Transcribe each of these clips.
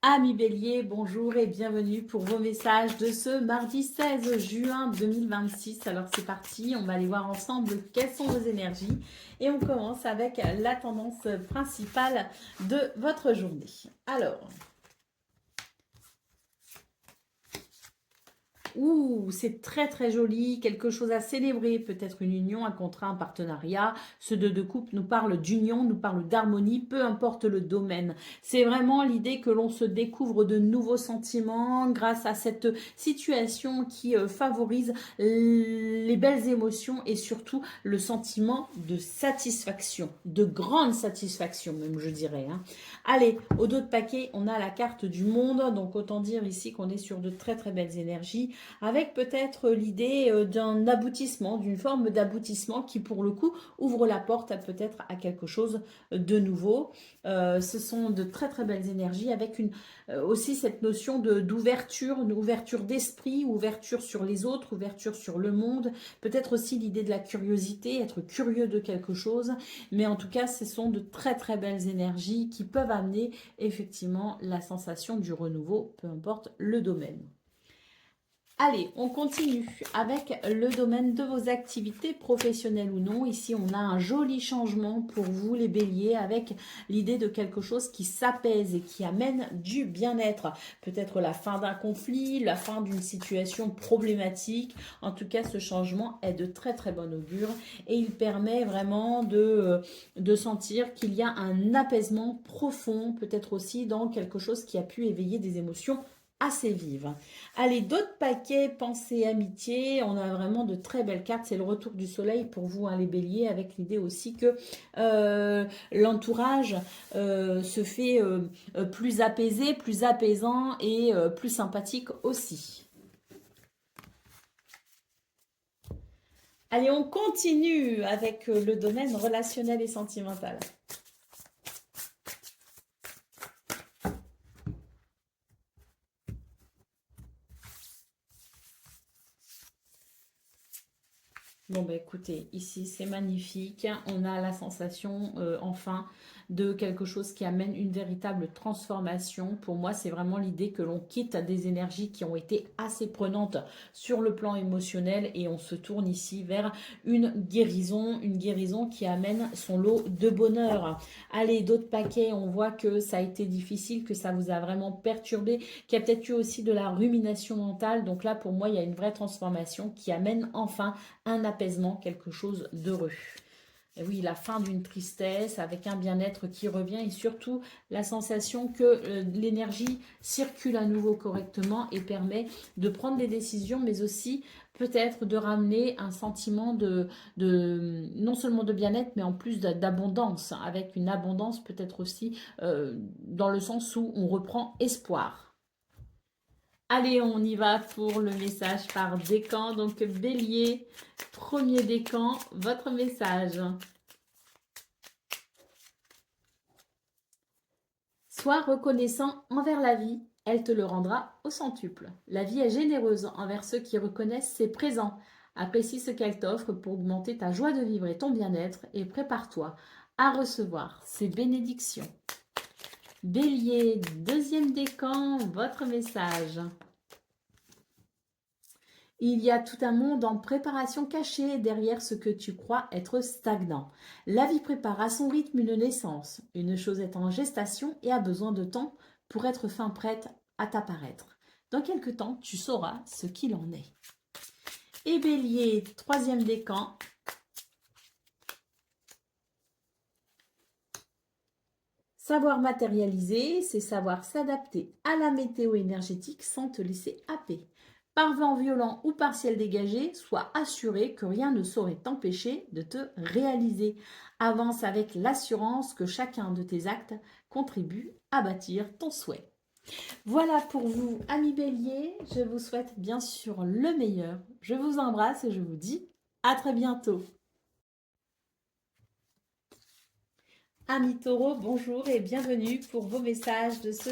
Amis Bélier, bonjour et bienvenue pour vos messages de ce mardi 16 juin 2026. Alors c'est parti, on va aller voir ensemble quelles sont vos énergies et on commence avec la tendance principale de votre journée. Alors, c'est très très joli, quelque chose à célébrer, peut-être une union, un contrat, un partenariat. Ce deux de coupe nous parle d'union, nous parle d'harmonie, peu importe le domaine. C'est vraiment l'idée que l'on se découvre de nouveaux sentiments grâce à cette situation qui favorise les belles émotions et surtout le sentiment de satisfaction, de grande satisfaction même je dirais. Allez, au dos de paquet, on a la carte du monde, donc autant dire ici qu'on est sur de très très belles énergies avec peut-être l'idée d'un aboutissement, d'une forme d'aboutissement qui pour le coup ouvre la porte peut-être à quelque chose de nouveau. Ce sont de très très belles énergies avec aussi cette notion d'ouverture, une ouverture d'esprit, ouverture sur les autres, ouverture sur le monde, peut-être aussi l'idée de la curiosité, être curieux de quelque chose, mais en tout cas ce sont de très très belles énergies qui peuvent amener effectivement la sensation du renouveau, peu importe le domaine. Allez, on continue avec le domaine de vos activités professionnelles ou non. Ici, on a un joli changement pour vous, les béliers, avec l'idée de quelque chose qui s'apaise et qui amène du bien-être. Peut-être la fin d'un conflit, la fin d'une situation problématique. En tout cas, ce changement est de très très bon augure et il permet vraiment de sentir qu'il y a un apaisement profond, peut-être aussi dans quelque chose qui a pu éveiller des émotions assez vives. Allez, d'autres paquets, pensée, amitié. On a vraiment de très belles cartes. C'est le retour du soleil pour vous, les béliers, avec l'idée aussi que l'entourage se fait plus apaisé, plus apaisant et plus sympathique aussi. Allez, on continue avec le domaine relationnel et sentimental. Bon, bah écoutez, ici c'est magnifique. On a la sensation, enfin, de quelque chose qui amène une véritable transformation. Pour moi, c'est vraiment l'idée que l'on quitte des énergies qui ont été assez prenantes sur le plan émotionnel et on se tourne ici vers une guérison qui amène son lot de bonheur. Allez, d'autres paquets, on voit que ça a été difficile, que ça vous a vraiment perturbé, qu'il y a peut-être eu aussi de la rumination mentale. Donc là, pour moi, il y a une vraie transformation qui amène enfin un apaisement, quelque chose d'heureux. Et oui, la fin d'une tristesse avec un bien-être qui revient et surtout la sensation que l'énergie circule à nouveau correctement et permet de prendre des décisions, mais aussi peut-être de ramener un sentiment non seulement de bien-être, mais en plus d'abondance, avec une abondance peut-être aussi dans le sens où on reprend espoir. Allez, on y va pour le message par décan. Donc, bélier, premier décan, votre message. Sois reconnaissant envers la vie, elle te le rendra au centuple. La vie est généreuse envers ceux qui reconnaissent ses présents. Apprécie ce qu'elle t'offre pour augmenter ta joie de vivre et ton bien-être et prépare-toi à recevoir ses bénédictions. Bélier, deuxième décan, votre message. Il y a tout un monde en préparation cachée derrière ce que tu crois être stagnant. La vie prépare à son rythme une naissance. Une chose est en gestation et a besoin de temps pour être fin prête à t'apparaître. Dans quelque temps, tu sauras ce qu'il en est. Et Bélier, troisième décan. Savoir matérialiser, c'est savoir s'adapter à la météo énergétique sans te laisser happer. Par vent violent ou partiel dégagé, sois assuré que rien ne saurait t'empêcher de te réaliser. Avance avec l'assurance que chacun de tes actes contribue à bâtir ton souhait. Voilà pour vous, amis béliers. Je vous souhaite bien sûr le meilleur. Je vous embrasse et je vous dis à très bientôt. Amis taureaux, bonjour et bienvenue pour vos messages de ce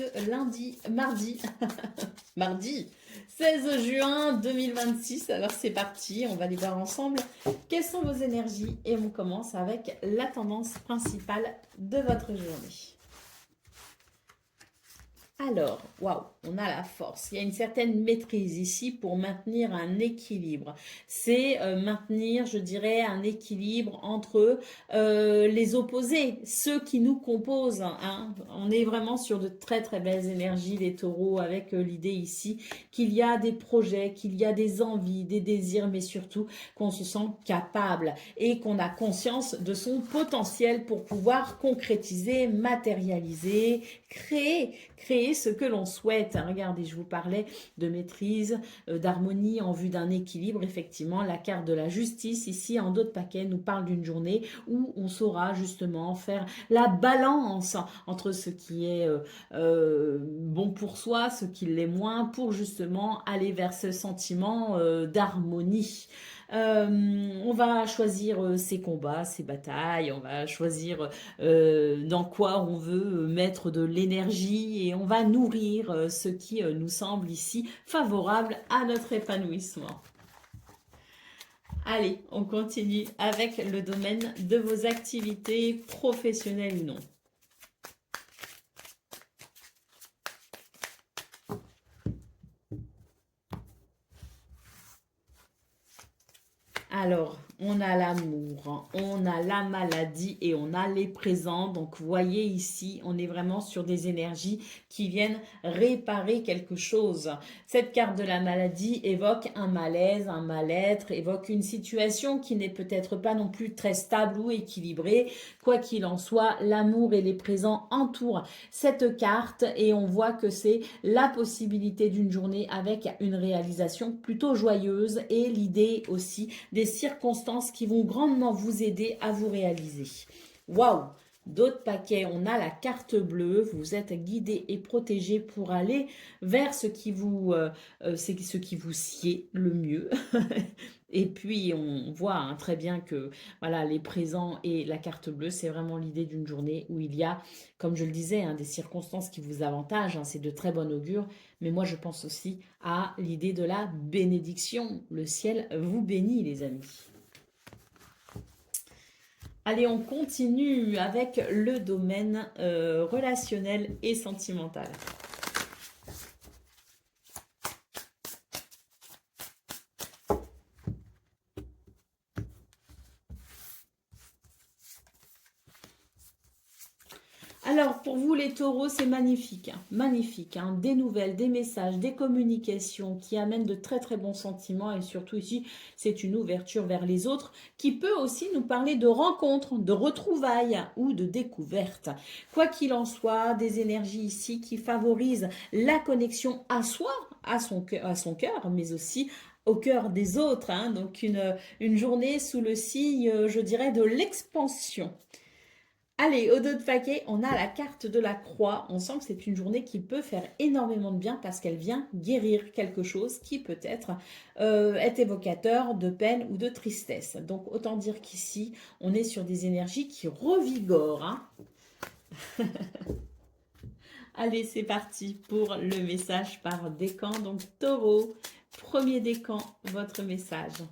mardi 16 juin 2026. Alors c'est parti, on va les voir ensemble. Quelles sont vos énergies? Et on commence avec la tendance principale de votre journée. Alors, waouh, on a la force. Il y a une certaine maîtrise ici pour maintenir un équilibre. C'est maintenir, je dirais, un équilibre entre les opposés, ceux qui nous composent, hein. On est vraiment sur de très très belles énergies, les taureaux, avec l'idée ici qu'il y a des projets, qu'il y a des envies, des désirs, mais surtout qu'on se sent capable et qu'on a conscience de son potentiel pour pouvoir concrétiser, matérialiser, créer ce que l'on souhaite. Regardez, je vous parlais de maîtrise, d'harmonie en vue d'un équilibre. Effectivement, la carte de la justice ici en dos de paquet nous parle d'une journée où on saura justement faire la balance entre ce qui est bon pour soi, ce qui l'est moins, pour justement aller vers ce sentiment d'harmonie. On va choisir ses combats, ses batailles, on va choisir dans quoi on veut mettre de l'énergie et on va nourrir ce qui nous semble ici favorable à notre épanouissement. Allez, on continue avec le domaine de vos activités professionnelles ou non. Alors, on a l'amour, on a la maladie et on a les présents. Donc, vous voyez ici, on est vraiment sur des énergies qui viennent réparer quelque chose. Cette carte de la maladie évoque un malaise, un mal-être, évoque une situation qui n'est peut-être pas non plus très stable ou équilibrée. Quoi qu'il en soit, l'amour et les présents entourent cette carte et on voit que c'est la possibilité d'une journée avec une réalisation plutôt joyeuse et l'idée aussi des circonstances qui vont grandement vous aider à vous réaliser. Waouh! D'autres paquets, on a la carte bleue, vous êtes guidé et protégé pour aller vers ce qui vous sied le mieux. Et puis on voit très bien que voilà, les présents et la carte bleue, c'est vraiment l'idée d'une journée où il y a, comme je le disais, des circonstances qui vous avantagent, c'est de très bon augure. Mais moi, je pense aussi à l'idée de la bénédiction. Le ciel vous bénit, les amis. Allez, on continue avec le domaine relationnel et sentimental. Alors, pour vous les taureaux, c'est magnifique, magnifique, des nouvelles, des messages, des communications qui amènent de très très bons sentiments et surtout ici, c'est une ouverture vers les autres qui peut aussi nous parler de rencontres, de retrouvailles ou de découvertes. Quoi qu'il en soit, des énergies ici qui favorisent la connexion à soi, à son cœur, mais aussi au cœur des autres. Donc une journée sous le signe, je dirais, de l'expansion. Allez, au dos de paquet, on a la carte de la croix. On sent que c'est une journée qui peut faire énormément de bien parce qu'elle vient guérir quelque chose qui peut-être est évocateur de peine ou de tristesse. Donc, autant dire qu'ici, on est sur des énergies qui revigorent. Allez, c'est parti pour le message par décan. Donc, taureau, premier décan, votre message.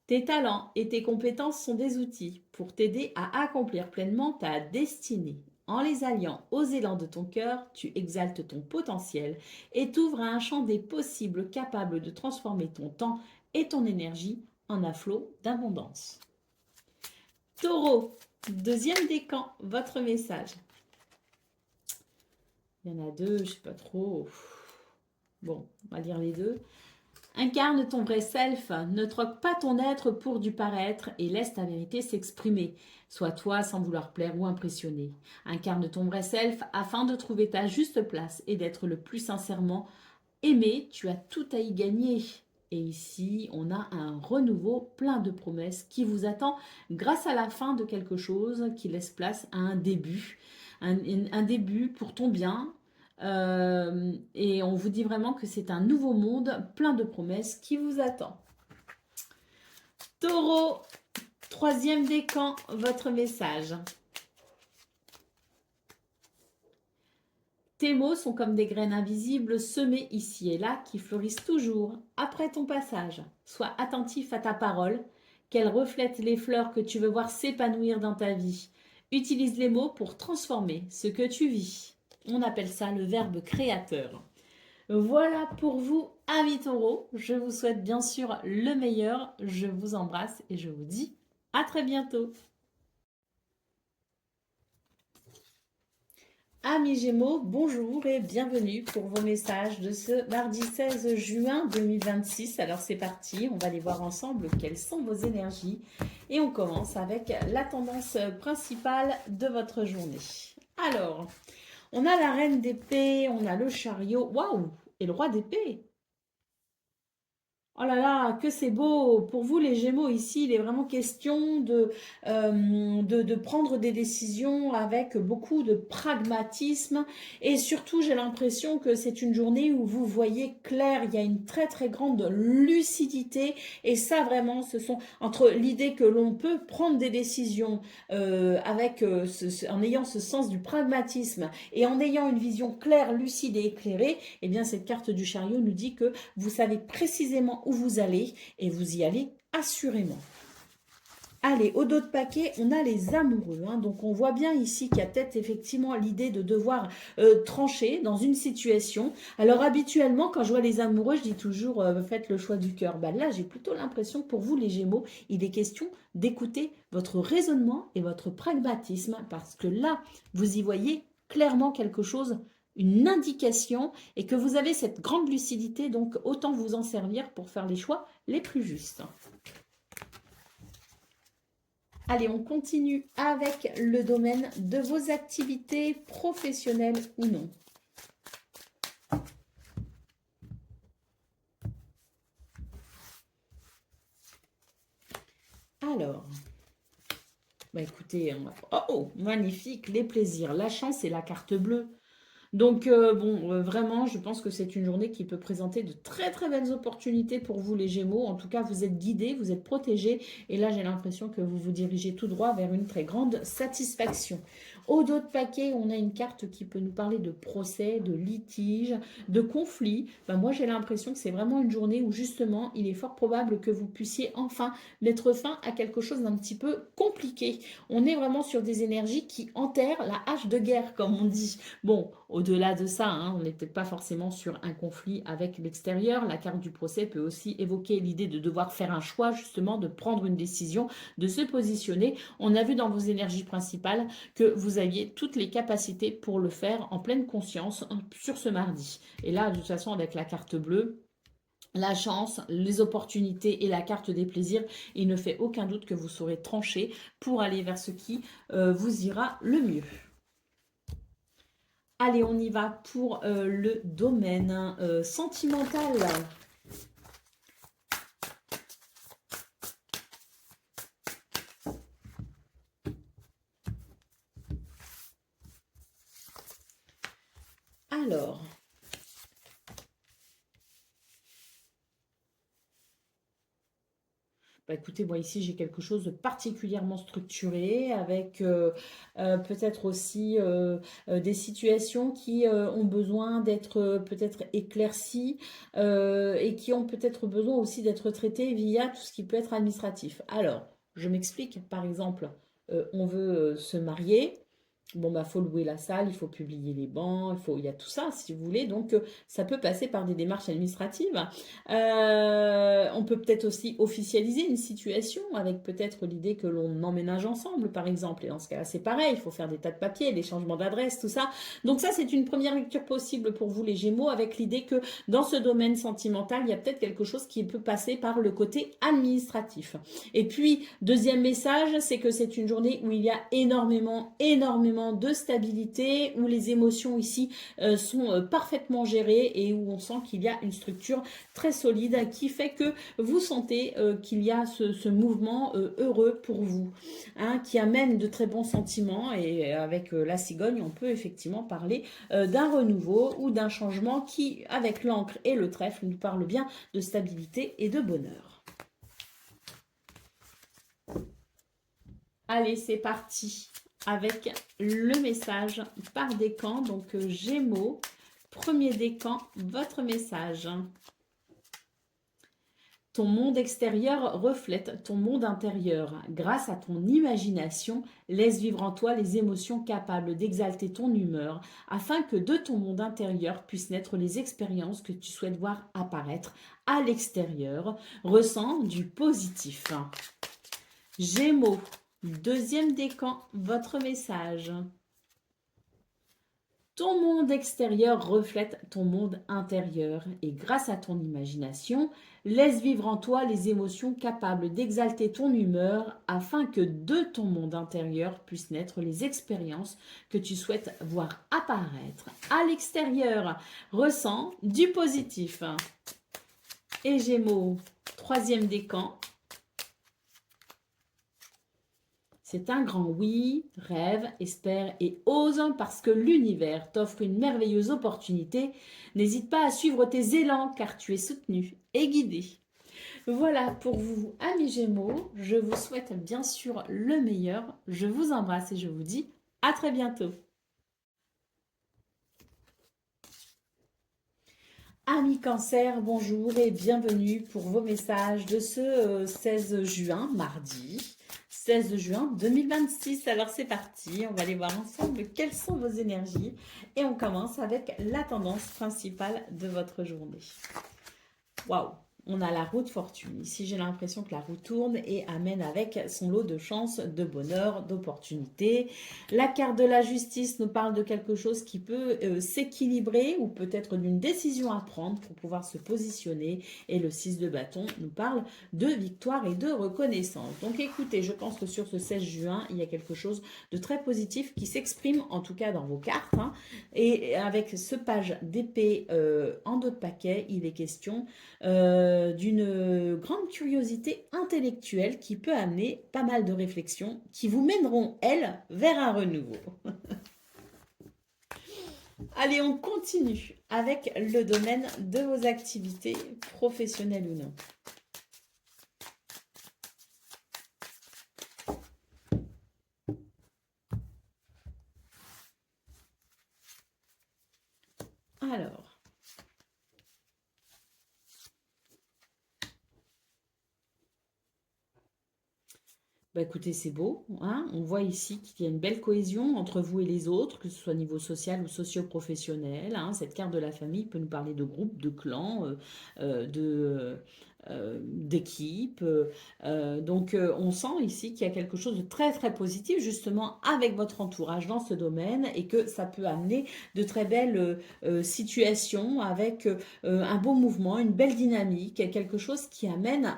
Tes talents et tes compétences sont des outils pour t'aider à accomplir pleinement ta destinée. En les alliant aux élans de ton cœur, tu exaltes ton potentiel et t'ouvres à un champ des possibles capable de transformer ton temps et ton énergie en un flot d'abondance. Taureau, deuxième décan, votre message. Il y en a deux, je ne sais pas trop. Bon, on va lire les deux. Incarne ton vrai self, ne troque pas ton être pour du paraître et laisse ta vérité s'exprimer. Sois toi sans vouloir plaire ou impressionner. Incarne ton vrai self afin de trouver ta juste place et d'être le plus sincèrement aimé. Tu as tout à y gagner. Et ici, on a un renouveau plein de promesses qui vous attend grâce à la fin de quelque chose qui laisse place à un début. Un début pour ton bien, et on vous dit vraiment que c'est un nouveau monde plein de promesses qui vous attend. Taureau, troisième décan, votre message. Tes mots sont comme des graines invisibles semées ici et là qui fleurissent toujours après ton passage. Sois attentif à ta parole, qu'elle reflète les fleurs que tu veux voir s'épanouir dans ta vie. Utilise les mots pour transformer ce que tu vis. On appelle ça le verbe créateur. Voilà pour vous, amis taureaux. Je vous souhaite bien sûr le meilleur. Je vous embrasse et je vous dis à très bientôt. Amis Gémeaux, bonjour et bienvenue pour vos messages de ce mardi 16 juin 2026. Alors c'est parti, on va aller voir ensemble quelles sont vos énergies. Et on commence avec la tendance principale de votre journée. Alors, on a la reine d'épée, on a le chariot, waouh, et le roi d'épée. Oh là là, que c'est beau! Pour vous, les Gémeaux, ici, il est vraiment question de prendre des décisions avec beaucoup de pragmatisme. Et surtout, j'ai l'impression que c'est une journée où vous voyez clair. Il y a une très très grande lucidité. Et ça, vraiment, ce sont entre l'idée que l'on peut prendre des décisions en ayant ce sens du pragmatisme et en ayant une vision claire, lucide et éclairée, eh bien, cette carte du chariot nous dit que vous savez précisément où vous allez et vous y allez assurément. Allez, au dos de paquet, on a les amoureux. Donc, on voit bien ici qu'il y a peut-être effectivement l'idée de devoir trancher dans une situation. Alors, habituellement, quand je vois les amoureux, je dis toujours faites le choix du cœur. Là, j'ai plutôt l'impression que pour vous, les Gémeaux, il est question d'écouter votre raisonnement et votre pragmatisme parce que là, vous y voyez clairement quelque chose, une indication, et que vous avez cette grande lucidité, donc autant vous en servir pour faire les choix les plus justes. Allez, on continue avec le domaine de vos activités professionnelles ou non. Alors, écoutez, oh, magnifique, les plaisirs, la chance et la carte bleue. Donc, vraiment, je pense que c'est une journée qui peut présenter de très, très belles opportunités pour vous, les Gémeaux. En tout cas, vous êtes guidés, vous êtes protégés. Et là, j'ai l'impression que vous vous dirigez tout droit vers une très grande satisfaction. Au dos de paquet, on a une carte qui peut nous parler de procès, de litige, de conflit. Moi, j'ai l'impression que c'est vraiment une journée où, justement, il est fort probable que vous puissiez enfin mettre fin à quelque chose d'un petit peu compliqué. On est vraiment sur des énergies qui enterrent la hache de guerre, comme on dit. Bon, au-delà de ça, on n'est peut-être pas forcément sur un conflit avec l'extérieur. La carte du procès peut aussi évoquer l'idée de devoir faire un choix, justement, de prendre une décision, de se positionner. On a vu dans vos énergies principales que vous aviez toutes les capacités pour le faire en pleine conscience sur ce mardi. Et là, de toute façon, avec la carte bleue, la chance, les opportunités et la carte des plaisirs, il ne fait aucun doute que vous saurez trancher pour aller vers ce qui vous ira le mieux. Allez, on y va pour le domaine sentimental. Alors, écoutez, moi ici j'ai quelque chose de particulièrement structuré avec peut-être aussi des situations qui ont besoin d'être peut-être éclaircies et qui ont peut-être besoin aussi d'être traitées via tout ce qui peut être administratif. Alors, je m'explique, par exemple, on veut se marier. Bon, faut louer la salle, il faut publier les bancs, il y a tout ça, si vous voulez. Donc, ça peut passer par des démarches administratives. On peut peut-être aussi officialiser une situation avec peut-être l'idée que l'on emménage ensemble, par exemple. Et dans ce cas-là, c'est pareil, il faut faire des tas de papiers, des changements d'adresse, tout ça. Donc, ça, c'est une première lecture possible pour vous, les Gémeaux, avec l'idée que dans ce domaine sentimental, il y a peut-être quelque chose qui peut passer par le côté administratif. Et puis, deuxième message, c'est que c'est une journée où il y a énormément de stabilité, où les émotions ici sont parfaitement gérées et où on sent qu'il y a une structure très solide qui fait que vous sentez qu'il y a ce mouvement heureux pour vous, qui amène de très bons sentiments. Et avec la cigogne, on peut effectivement parler d'un renouveau ou d'un changement qui, avec l'encre et le trèfle, nous parle bien de stabilité et de bonheur. Allez, c'est parti avec le message par décan. Donc, Gémeaux, premier décan, votre message. Ton monde extérieur reflète ton monde intérieur. Grâce à ton imagination, laisse vivre en toi les émotions capables d'exalter ton humeur, afin que de ton monde intérieur puissent naître les expériences que tu souhaites voir apparaître à l'extérieur. Ressens du positif. Gémeaux, deuxième décan, votre message. Ton monde extérieur reflète ton monde intérieur et grâce à ton imagination, laisse vivre en toi les émotions capables d'exalter ton humeur afin que de ton monde intérieur puissent naître les expériences que tu souhaites voir apparaître à l'extérieur. Ressens du positif. Et Gémeaux, troisième décan. C'est un grand oui, rêve, espère et ose parce que l'univers t'offre une merveilleuse opportunité. N'hésite pas à suivre tes élans car tu es soutenu et guidé. Voilà pour vous, amis Gémeaux. Je vous souhaite bien sûr le meilleur. Je vous embrasse et je vous dis à très bientôt. Amis Cancer, bonjour et bienvenue pour vos messages de ce 16 juin, mardi. 16 juin 2026. Alors c'est parti, on va aller voir ensemble quelles sont vos énergies et on commence avec la tendance principale de votre journée. Waouh! On a la roue de fortune. Ici, j'ai l'impression que la roue tourne et amène avec son lot de chance, de bonheur, d'opportunités. La carte de la justice nous parle de quelque chose qui peut s'équilibrer ou peut-être d'une décision à prendre pour pouvoir se positionner. Et le 6 de bâton nous parle de victoire et de reconnaissance. Donc écoutez, je pense que sur ce 16 juin, il y a quelque chose de très positif qui s'exprime, en tout cas dans vos cartes. Hein. Et avec ce page d'épée en dos de paquet, il est question d'une grande curiosité intellectuelle qui peut amener pas mal de réflexions qui vous mèneront, elles, vers un renouveau. Allez, on continue avec le domaine de vos activités professionnelles ou non. Alors, bah écoutez, c'est beau. Hein, on voit ici qu'il y a une belle cohésion entre vous et les autres, que ce soit au niveau social ou socio-professionnel. Hein. Cette carte de la famille peut nous parler de groupe, de clan, d'équipe. Donc, on sent ici qu'il y a quelque chose de très, très positif, justement, avec votre entourage dans ce domaine et que ça peut amener de très belles situations avec un beau mouvement, une belle dynamique, quelque chose qui amène,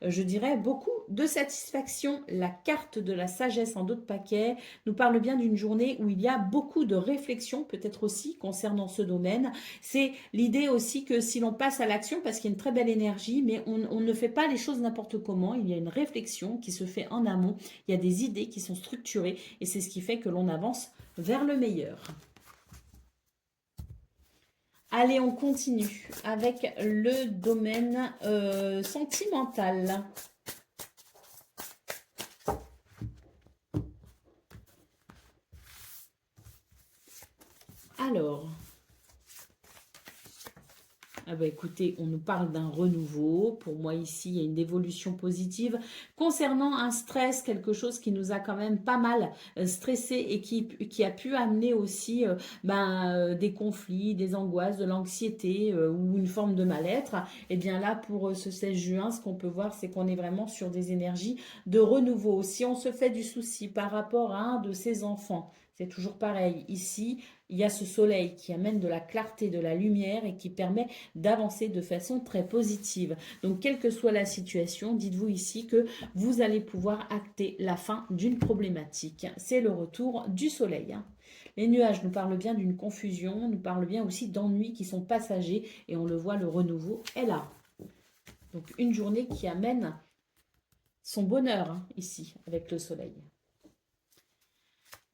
je dirais, beaucoup de satisfaction. La carte de la sagesse en dos de paquet nous parle bien d'une journée où il y a beaucoup de réflexion, peut-être aussi concernant ce domaine. C'est l'idée aussi que si l'on passe à l'action, parce qu'il y a une très belle énergie, mais on ne fait pas les choses n'importe comment, il y a une réflexion qui se fait en amont, il y a des idées qui sont structurées et c'est ce qui fait que l'on avance vers le meilleur. Allez, on continue avec le domaine sentimental. Alors, ah bah écoutez, on nous parle d'un renouveau. Pour moi, ici, il y a une évolution positive concernant un stress, quelque chose qui nous a quand même pas mal stressé et qui a pu amener aussi des conflits, des angoisses, de l'anxiété ou une forme de mal-être. Et bien là, pour ce 16 juin, ce qu'on peut voir, c'est qu'on est vraiment sur des énergies de renouveau. Si on se fait du souci par rapport à un de ses enfants, c'est toujours pareil. Ici, il y a ce soleil qui amène de la clarté, de la lumière et qui permet d'avancer de façon très positive. Donc, quelle que soit la situation, dites-vous ici que vous allez pouvoir acter la fin d'une problématique. C'est le retour du soleil. Les nuages nous parlent bien d'une confusion, nous parlent bien aussi d'ennuis qui sont passagers et on le voit, le renouveau est là. Donc, une journée qui amène son bonheur ici avec le soleil.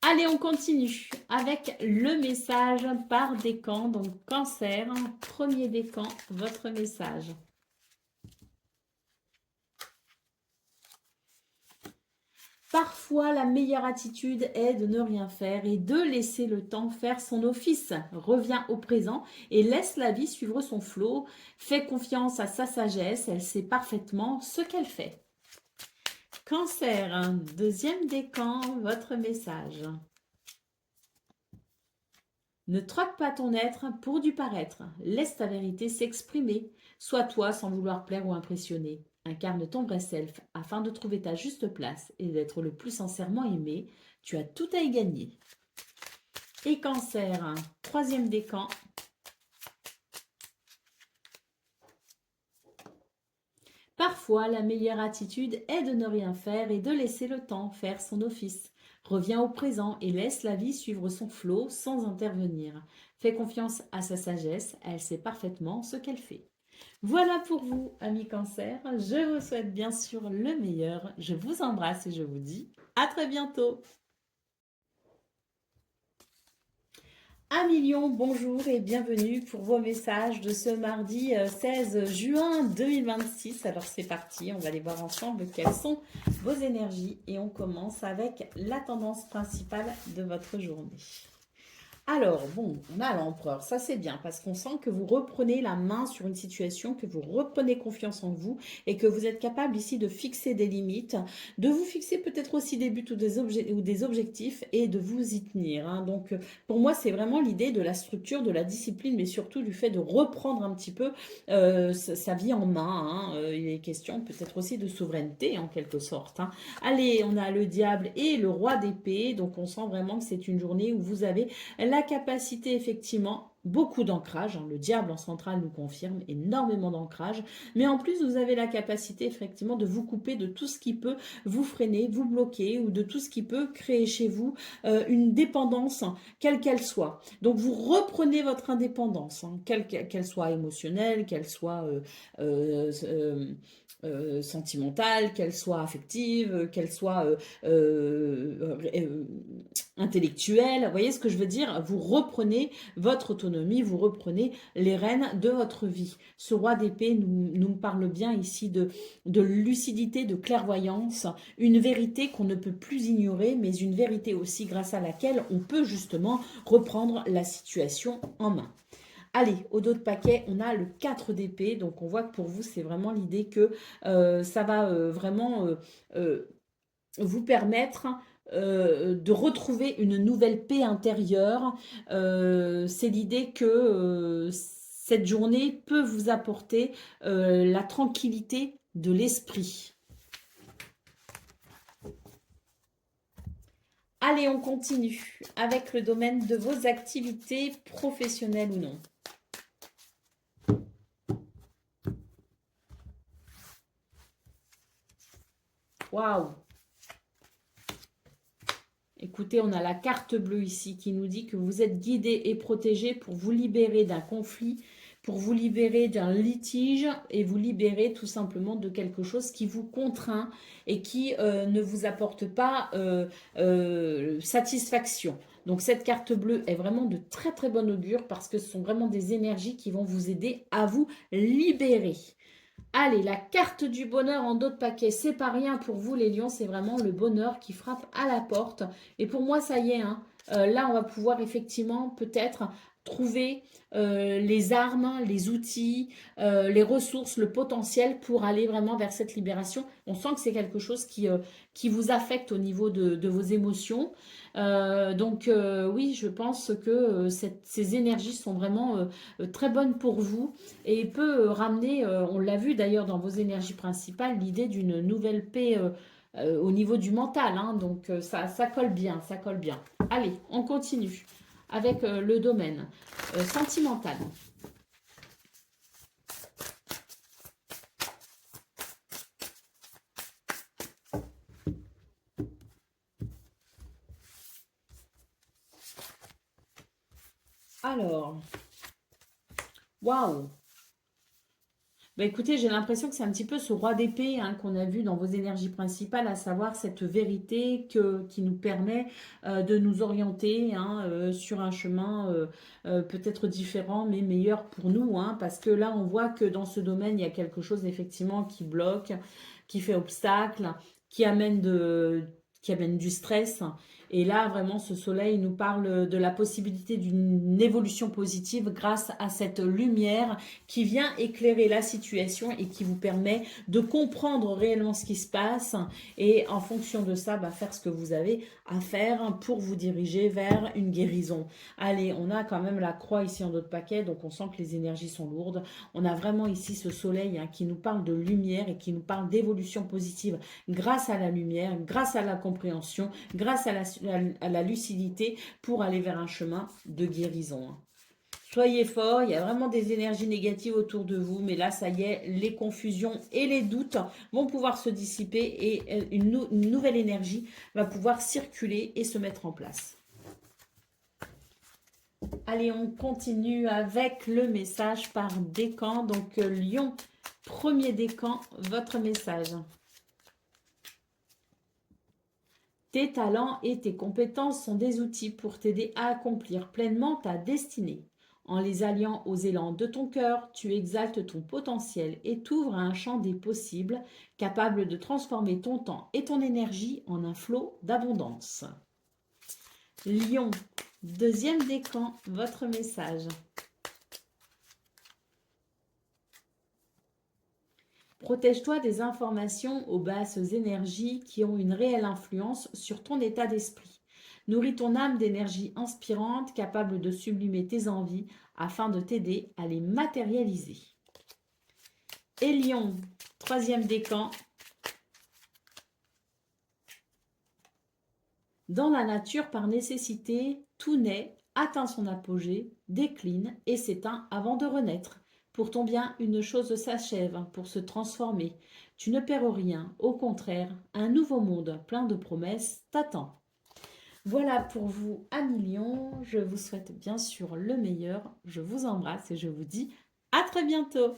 Allez, on continue avec le message par décan. Donc, Cancer, premier décan, votre message. Parfois, la meilleure attitude est de ne rien faire et de laisser le temps faire son office. Reviens au présent et laisse la vie suivre son flot. Fais confiance à sa sagesse, elle sait parfaitement ce qu'elle fait. Cancer, deuxième décan, votre message. Ne troque pas ton être pour du paraître. Laisse ta vérité s'exprimer. Sois toi sans vouloir plaire ou impressionner. Incarne ton vrai self afin de trouver ta juste place et d'être le plus sincèrement aimé. Tu as tout à y gagner. Et Cancer, troisième décan. Parfois, la meilleure attitude est de ne rien faire et de laisser le temps faire son office. Reviens au présent et laisse la vie suivre son flot sans intervenir. Fais confiance à sa sagesse, elle sait parfaitement ce qu'elle fait. Voilà pour vous, amis Cancer. Je vous souhaite bien sûr le meilleur. Je vous embrasse et je vous dis à très bientôt. 1 million, bonjour et bienvenue pour vos messages de ce mardi 16 juin 2026. Alors c'est parti, on va aller voir ensemble quelles sont vos énergies et on commence avec la tendance principale de votre journée. Alors, bon, on a l'empereur, ça c'est bien, parce qu'on sent que vous reprenez la main sur une situation, que vous reprenez confiance en vous, et que vous êtes capable ici de fixer des limites, de vous fixer peut-être aussi des buts ou des objectifs, et de vous y tenir. Hein. Donc, pour moi, c'est vraiment l'idée de la structure, de la discipline, mais surtout du fait de reprendre un petit peu sa vie en main. Hein. Il est question peut-être aussi de souveraineté, en quelque sorte. Hein. Allez, on a le diable et le roi d'épée, donc on sent vraiment que c'est une journée où vous avez la capacité, effectivement, beaucoup d'ancrage. Hein, le diable en centrale nous confirme énormément d'ancrage. Mais en plus, vous avez la capacité, effectivement, de vous couper de tout ce qui peut vous freiner, vous bloquer ou de tout ce qui peut créer chez vous une dépendance, quelle qu'elle soit. Donc, vous reprenez votre indépendance, hein, qu'elle soit émotionnelle, qu'elle soit sentimentale, qu'elle soit affective, qu'elle soit intellectuelle. Vous voyez ce que je veux dire? Vous reprenez votre autonomie, vous reprenez les rênes de votre vie. Ce roi d'épée nous parle bien ici de lucidité, de clairvoyance, une vérité qu'on ne peut plus ignorer, mais une vérité aussi grâce à laquelle on peut justement reprendre la situation en main. Allez, au dos de paquet, on a le 4 d'épée. Donc, on voit que pour vous, c'est vraiment l'idée que ça va vraiment vous permettre de retrouver une nouvelle paix intérieure. C'est l'idée que cette journée peut vous apporter la tranquillité de l'esprit. Allez, on continue avec le domaine de vos activités professionnelles ou non. Waouh! Écoutez, on a la carte bleue ici qui nous dit que vous êtes guidé et protégé pour vous libérer d'un conflit, pour vous libérer d'un litige et vous libérer tout simplement de quelque chose qui vous contraint et qui ne vous apporte pas satisfaction. Donc cette carte bleue est vraiment de très très bon augure parce que ce sont vraiment des énergies qui vont vous aider à vous libérer. Allez, la carte du bonheur en dos de paquet, c'est pas rien pour vous les lions, c'est vraiment le bonheur qui frappe à la porte. Et pour moi, ça y est, hein, là on va pouvoir effectivement peut-être trouver les armes, les outils, les ressources, le potentiel pour aller vraiment vers cette libération. On sent que c'est quelque chose qui vous affecte au niveau de vos émotions. Donc oui, je pense que ces énergies sont vraiment très bonnes pour vous et peut ramener, on l'a vu d'ailleurs dans vos énergies principales, l'idée d'une nouvelle paix au niveau du mental. Hein. Donc ça colle bien, ça colle bien. Allez, on continue avec le domaine sentimental. Alors, waouh! Bah écoutez, j'ai l'impression que c'est un petit peu ce roi d'épée hein, qu'on a vu dans vos énergies principales, à savoir cette vérité qui nous permet de nous orienter hein, sur un chemin peut-être différent, mais meilleur pour nous. Hein, parce que là, on voit que dans ce domaine, il y a quelque chose effectivement qui bloque, qui fait obstacle, qui amène qui amène du stress. Et là, vraiment, ce soleil nous parle de la possibilité d'une évolution positive grâce à cette lumière qui vient éclairer la situation et qui vous permet de comprendre réellement ce qui se passe et en fonction de ça, faire ce que vous avez à faire pour vous diriger vers une guérison. Allez, on a quand même la croix ici en d'autres paquets, donc on sent que les énergies sont lourdes. On a vraiment ici ce soleil qui nous parle de lumière et qui nous parle d'évolution positive grâce à la lumière, grâce à la compréhension, grâce à la lucidité pour aller vers un chemin de guérison. Soyez forts, il y a vraiment des énergies négatives autour de vous, mais là, ça y est, les confusions et les doutes vont pouvoir se dissiper et une nouvelle énergie va pouvoir circuler et se mettre en place. Allez, on continue avec le message par décan. Donc, Lion, premier décan, votre message. Tes talents et tes compétences sont des outils pour t'aider à accomplir pleinement ta destinée. En les alliant aux élans de ton cœur, tu exaltes ton potentiel et t'ouvres à un champ des possibles, capable de transformer ton temps et ton énergie en un flot d'abondance. Lion, deuxième décan, votre message. Protège-toi des informations aux basses énergies qui ont une réelle influence sur ton état d'esprit. Nourris ton âme d'énergie inspirante capable de sublimer tes envies afin de t'aider à les matérialiser. Et Lion, troisième décan. Dans la nature, par nécessité, tout naît, atteint son apogée, décline et s'éteint avant de renaître. Pour ton bien, une chose s'achève pour se transformer. Tu ne perds rien, au contraire, un nouveau monde plein de promesses t'attend. Voilà pour vous, amis Lions. Je vous souhaite bien sûr le meilleur. Je vous embrasse et je vous dis à très bientôt.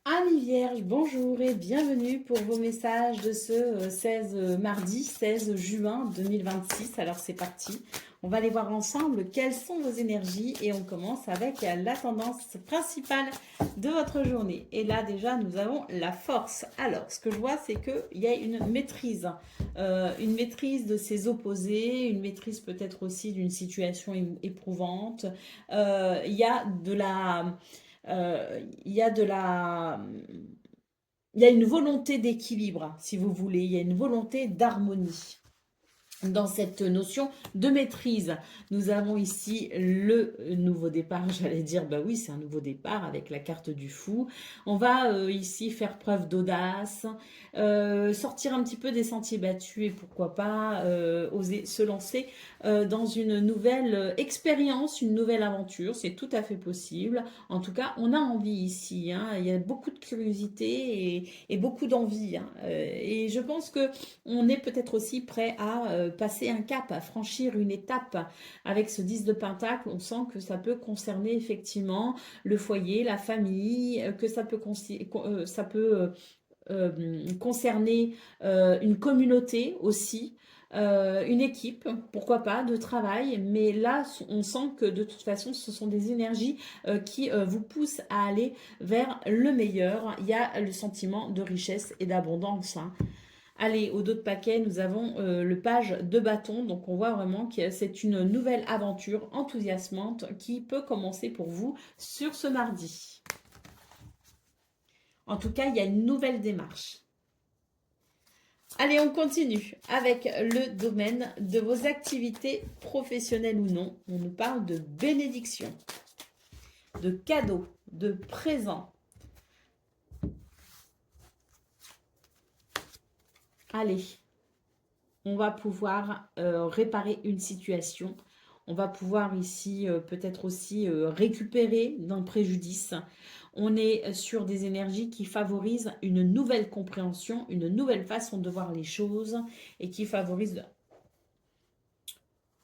Amis Vierges, bonjour et bienvenue pour vos messages de ce mardi 16 juin 2026. Alors c'est parti, on va aller voir ensemble quelles sont vos énergies et on commence avec la tendance principale de votre journée. Et là déjà nous avons la force. Alors ce que je vois c'est qu'il y a une maîtrise de ses opposés, une maîtrise peut-être aussi d'une situation éprouvante. Il y a de la... il y a de la... Il y a une volonté d'équilibre, si vous voulez. Il y a une volonté d'harmonie. Dans cette notion de maîtrise, nous avons ici le nouveau départ. J'allais dire, bah oui, c'est un nouveau départ avec la carte du fou. On va ici faire preuve d'audace, sortir un petit peu des sentiers battus et pourquoi pas oser se lancer dans une nouvelle expérience, une nouvelle aventure. C'est tout à fait possible. En tout cas, on a envie ici. Il y a beaucoup de curiosité et beaucoup d'envie. Et je pense que on est peut-être aussi prêt à passer un cap, à franchir une étape. Avec ce 10 de Pentacle, on sent que ça peut concerner effectivement le foyer, la famille, que ça peut concerner une communauté aussi. Une équipe, pourquoi pas, de travail, mais là, on sent que de toute façon, ce sont des énergies qui vous poussent à aller vers le meilleur. Il y a le sentiment de richesse et d'abondance. Allez, au dos de paquet, nous avons le page de bâton. Donc, on voit vraiment que c'est une nouvelle aventure enthousiasmante qui peut commencer pour vous sur ce mardi. En tout cas, il y a une nouvelle démarche. Allez, on continue avec le domaine de vos activités professionnelles ou non. On nous parle de bénédiction, de cadeaux, de présents. Allez, on va pouvoir réparer une situation. On va pouvoir ici peut-être aussi récupérer d'un préjudice. On est sur des énergies qui favorisent une nouvelle compréhension, une nouvelle façon de voir les choses et qui favorisent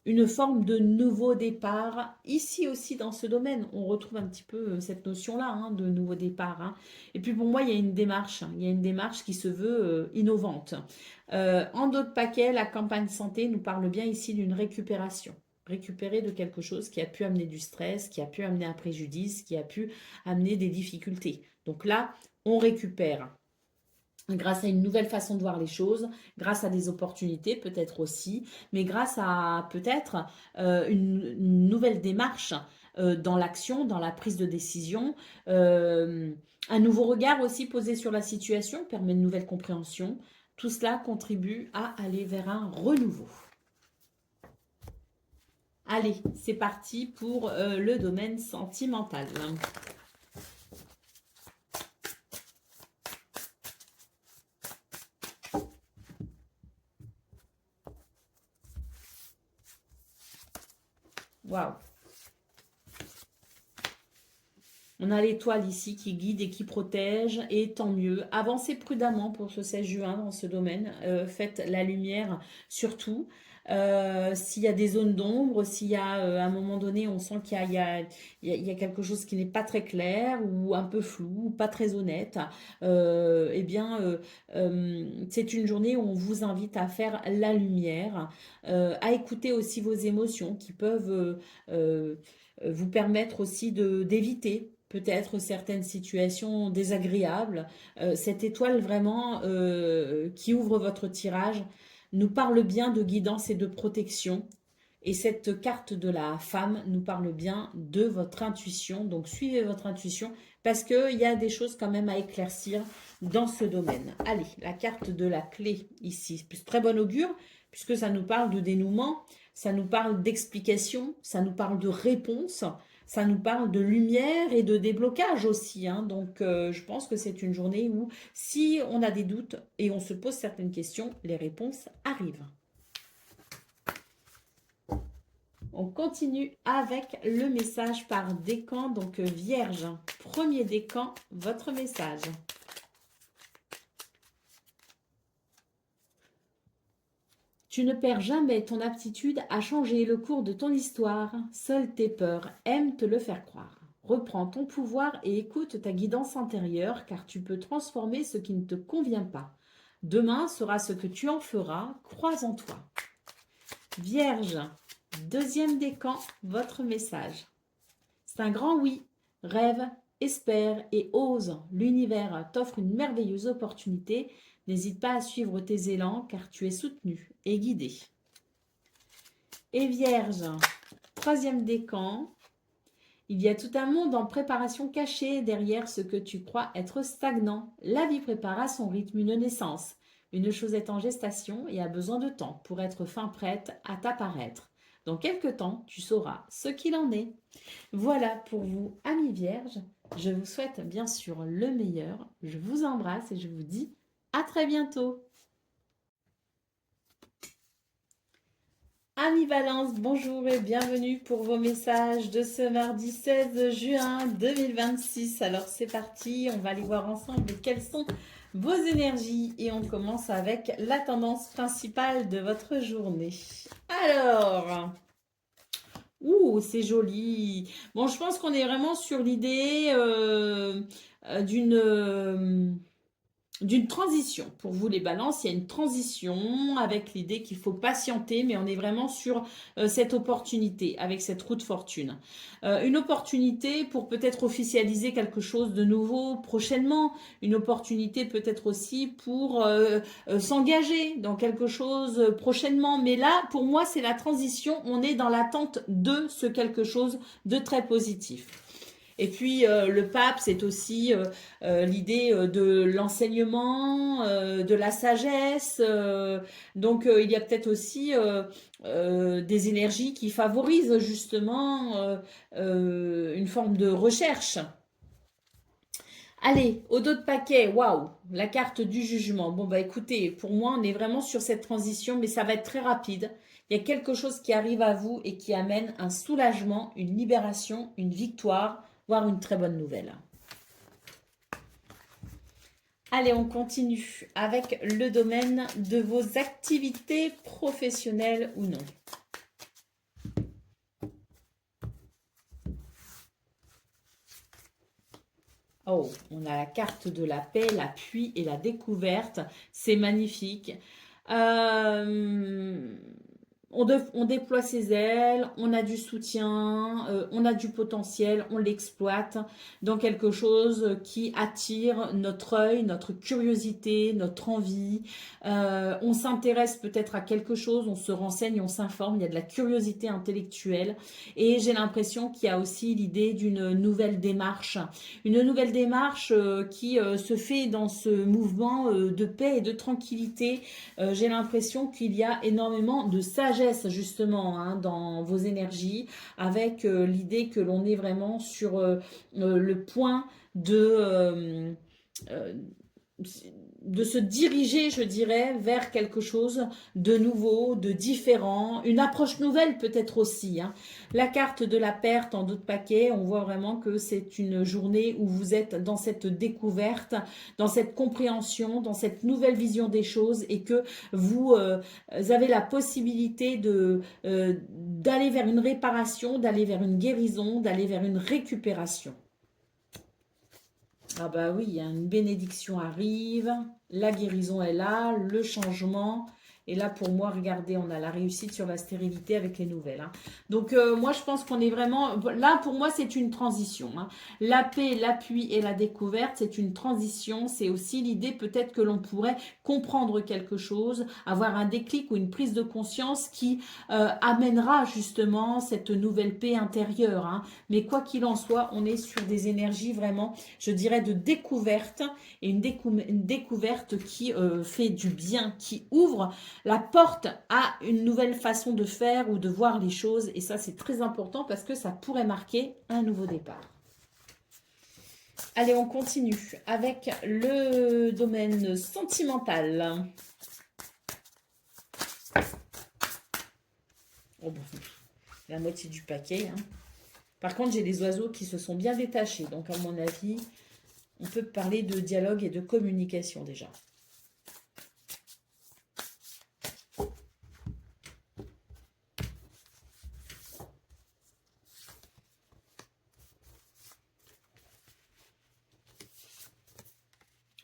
une forme de nouveau départ. Ici aussi, dans ce domaine, on retrouve un petit peu cette notion-là de nouveau départ. Et puis pour moi, il y a une démarche. Il y a une démarche qui se veut innovante. En d'autres paquets, la campagne santé nous parle bien ici d'une récupération. Récupérer de quelque chose qui a pu amener du stress, qui a pu amener un préjudice, qui a pu amener des difficultés. Donc là, on récupère. grâce à une nouvelle façon de voir les choses, grâce à des opportunités peut-être aussi, mais grâce à peut-être une nouvelle démarche dans l'action, dans la prise de décision. Euh, un nouveau regard aussi posé sur la situation permet une nouvelle compréhension. Tout cela contribue à aller vers un renouveau. Allez, c'est parti pour le domaine sentimental. Waouh! On a l'étoile ici qui guide et qui protège, et tant mieux. Avancez prudemment pour ce 16 juin dans ce domaine. Faites la lumière surtout. S'il y a des zones d'ombre, s'il y a à un moment donné, on sent qu'il y a quelque chose qui n'est pas très clair ou un peu flou, ou pas très honnête, eh bien, c'est une journée où on vous invite à faire la lumière, à écouter aussi vos émotions qui peuvent vous permettre aussi d'éviter peut-être certaines situations désagréables. Cette étoile vraiment qui ouvre votre tirage nous parle bien de guidance et de protection. Et cette carte de la femme nous parle bien de votre intuition. Donc suivez votre intuition parce qu'il y a des choses quand même à éclaircir dans ce domaine. Allez, la carte de la clé ici. Très bon augure puisque ça nous parle de dénouement, ça nous parle d'explication, ça nous parle de réponse, ça nous parle de lumière et de déblocage aussi. Hein. Donc je pense que c'est une journée où si on a des doutes et on se pose certaines questions, les réponses arrivent. On continue avec le message par décan, donc Vierge. Premier décan, votre message. Tu ne perds jamais ton aptitude à changer le cours de ton histoire. Seules tes peurs aiment te le faire croire. Reprends ton pouvoir et écoute ta guidance intérieure car tu peux transformer ce qui ne te convient pas. Demain sera ce que tu en feras, crois en toi. Vierge, deuxième décan, votre message. C'est un grand oui. Rêve, espère et ose. L'univers t'offre une merveilleuse opportunité. N'hésite pas à suivre tes élans car tu es soutenu et guidé. Et Vierge, troisième décan. Il y a tout un monde en préparation cachée derrière ce que tu crois être stagnant. La vie prépare à son rythme une naissance. Une chose est en gestation et a besoin de temps pour être fin prête à t'apparaître. Dans quelque temps, tu sauras ce qu'il en est. Voilà pour vous, amis vierges. Je vous souhaite bien sûr le meilleur. Je vous embrasse et je vous dis à très bientôt. Amis Valence, bonjour et bienvenue pour vos messages de ce mardi 16 juin 2026. Alors c'est parti, on va aller voir ensemble quelles sont vos énergies et on commence avec la tendance principale de votre journée. Alors, c'est joli. Bon, je pense qu'on est vraiment sur l'idée d'une transition. Pour vous les balances, il y a une transition avec l'idée qu'il faut patienter, mais on est vraiment sur cette opportunité, avec cette roue de fortune. Une opportunité pour peut-être officialiser quelque chose de nouveau prochainement, une opportunité peut-être aussi pour s'engager dans quelque chose prochainement. Mais là, pour moi, c'est la transition, on est dans l'attente de ce quelque chose de très positif. Et puis le pape, c'est aussi l'idée de l'enseignement, de la sagesse. Donc il y a peut-être aussi des énergies qui favorisent justement une forme de recherche. Allez, au dos de paquet, waouh, la carte du jugement. Bon bah écoutez, pour moi on est vraiment sur cette transition, mais ça va être très rapide. Il y a quelque chose qui arrive à vous et qui amène un soulagement, une libération, une victoire, voire une très bonne nouvelle. Allez, on continue avec le domaine de vos activités professionnelles ou non. Oh, on a la carte de la paix, l'appui et la découverte. C'est magnifique. On on déploie ses ailes, on a du soutien, on a du potentiel, on l'exploite dans quelque chose qui attire notre œil, notre curiosité, notre envie. On s'intéresse peut-être à quelque chose, on se renseigne, on s'informe, il y a de la curiosité intellectuelle. Et j'ai l'impression qu'il y a aussi l'idée d'une nouvelle démarche. Une nouvelle démarche qui se fait dans ce mouvement de paix et de tranquillité. J'ai l'impression qu'il y a énormément de sagesse justement hein, dans vos énergies, avec l'idée que l'on est vraiment sur le point euh, de se diriger, je dirais, vers quelque chose de nouveau, de différent, une approche nouvelle peut-être aussi. Hein. La carte de la perte en d'autres paquets, on voit vraiment que c'est une journée où vous êtes dans cette découverte, dans cette compréhension, dans cette nouvelle vision des choses et que vous avez la possibilité d'aller vers une réparation, d'aller vers une guérison, d'aller vers une récupération. Ah bah oui, hein, une bénédiction arrive, la guérison est là, le changement. Et là, pour moi, regardez, on a la réussite sur la stérilité avec les nouvelles. Hein. Donc, moi, je pense qu'on est vraiment... Là, pour moi, c'est une transition. Hein. La paix, l'appui et la découverte, c'est une transition. C'est aussi l'idée peut-être que l'on pourrait comprendre quelque chose, avoir un déclic ou une prise de conscience qui amènera justement cette nouvelle paix intérieure. Hein. Mais quoi qu'il en soit, on est sur des énergies vraiment, je dirais, de découverte et une découverte qui fait du bien, qui ouvre la porte à une nouvelle façon de faire ou de voir les choses. Et ça, c'est très important parce que ça pourrait marquer un nouveau départ. Allez, on continue avec le domaine sentimental. Oh bon, la moitié du paquet. Hein. Par contre, j'ai des oiseaux qui se sont bien détachés. Donc, à mon avis, on peut parler de dialogue et de communication déjà.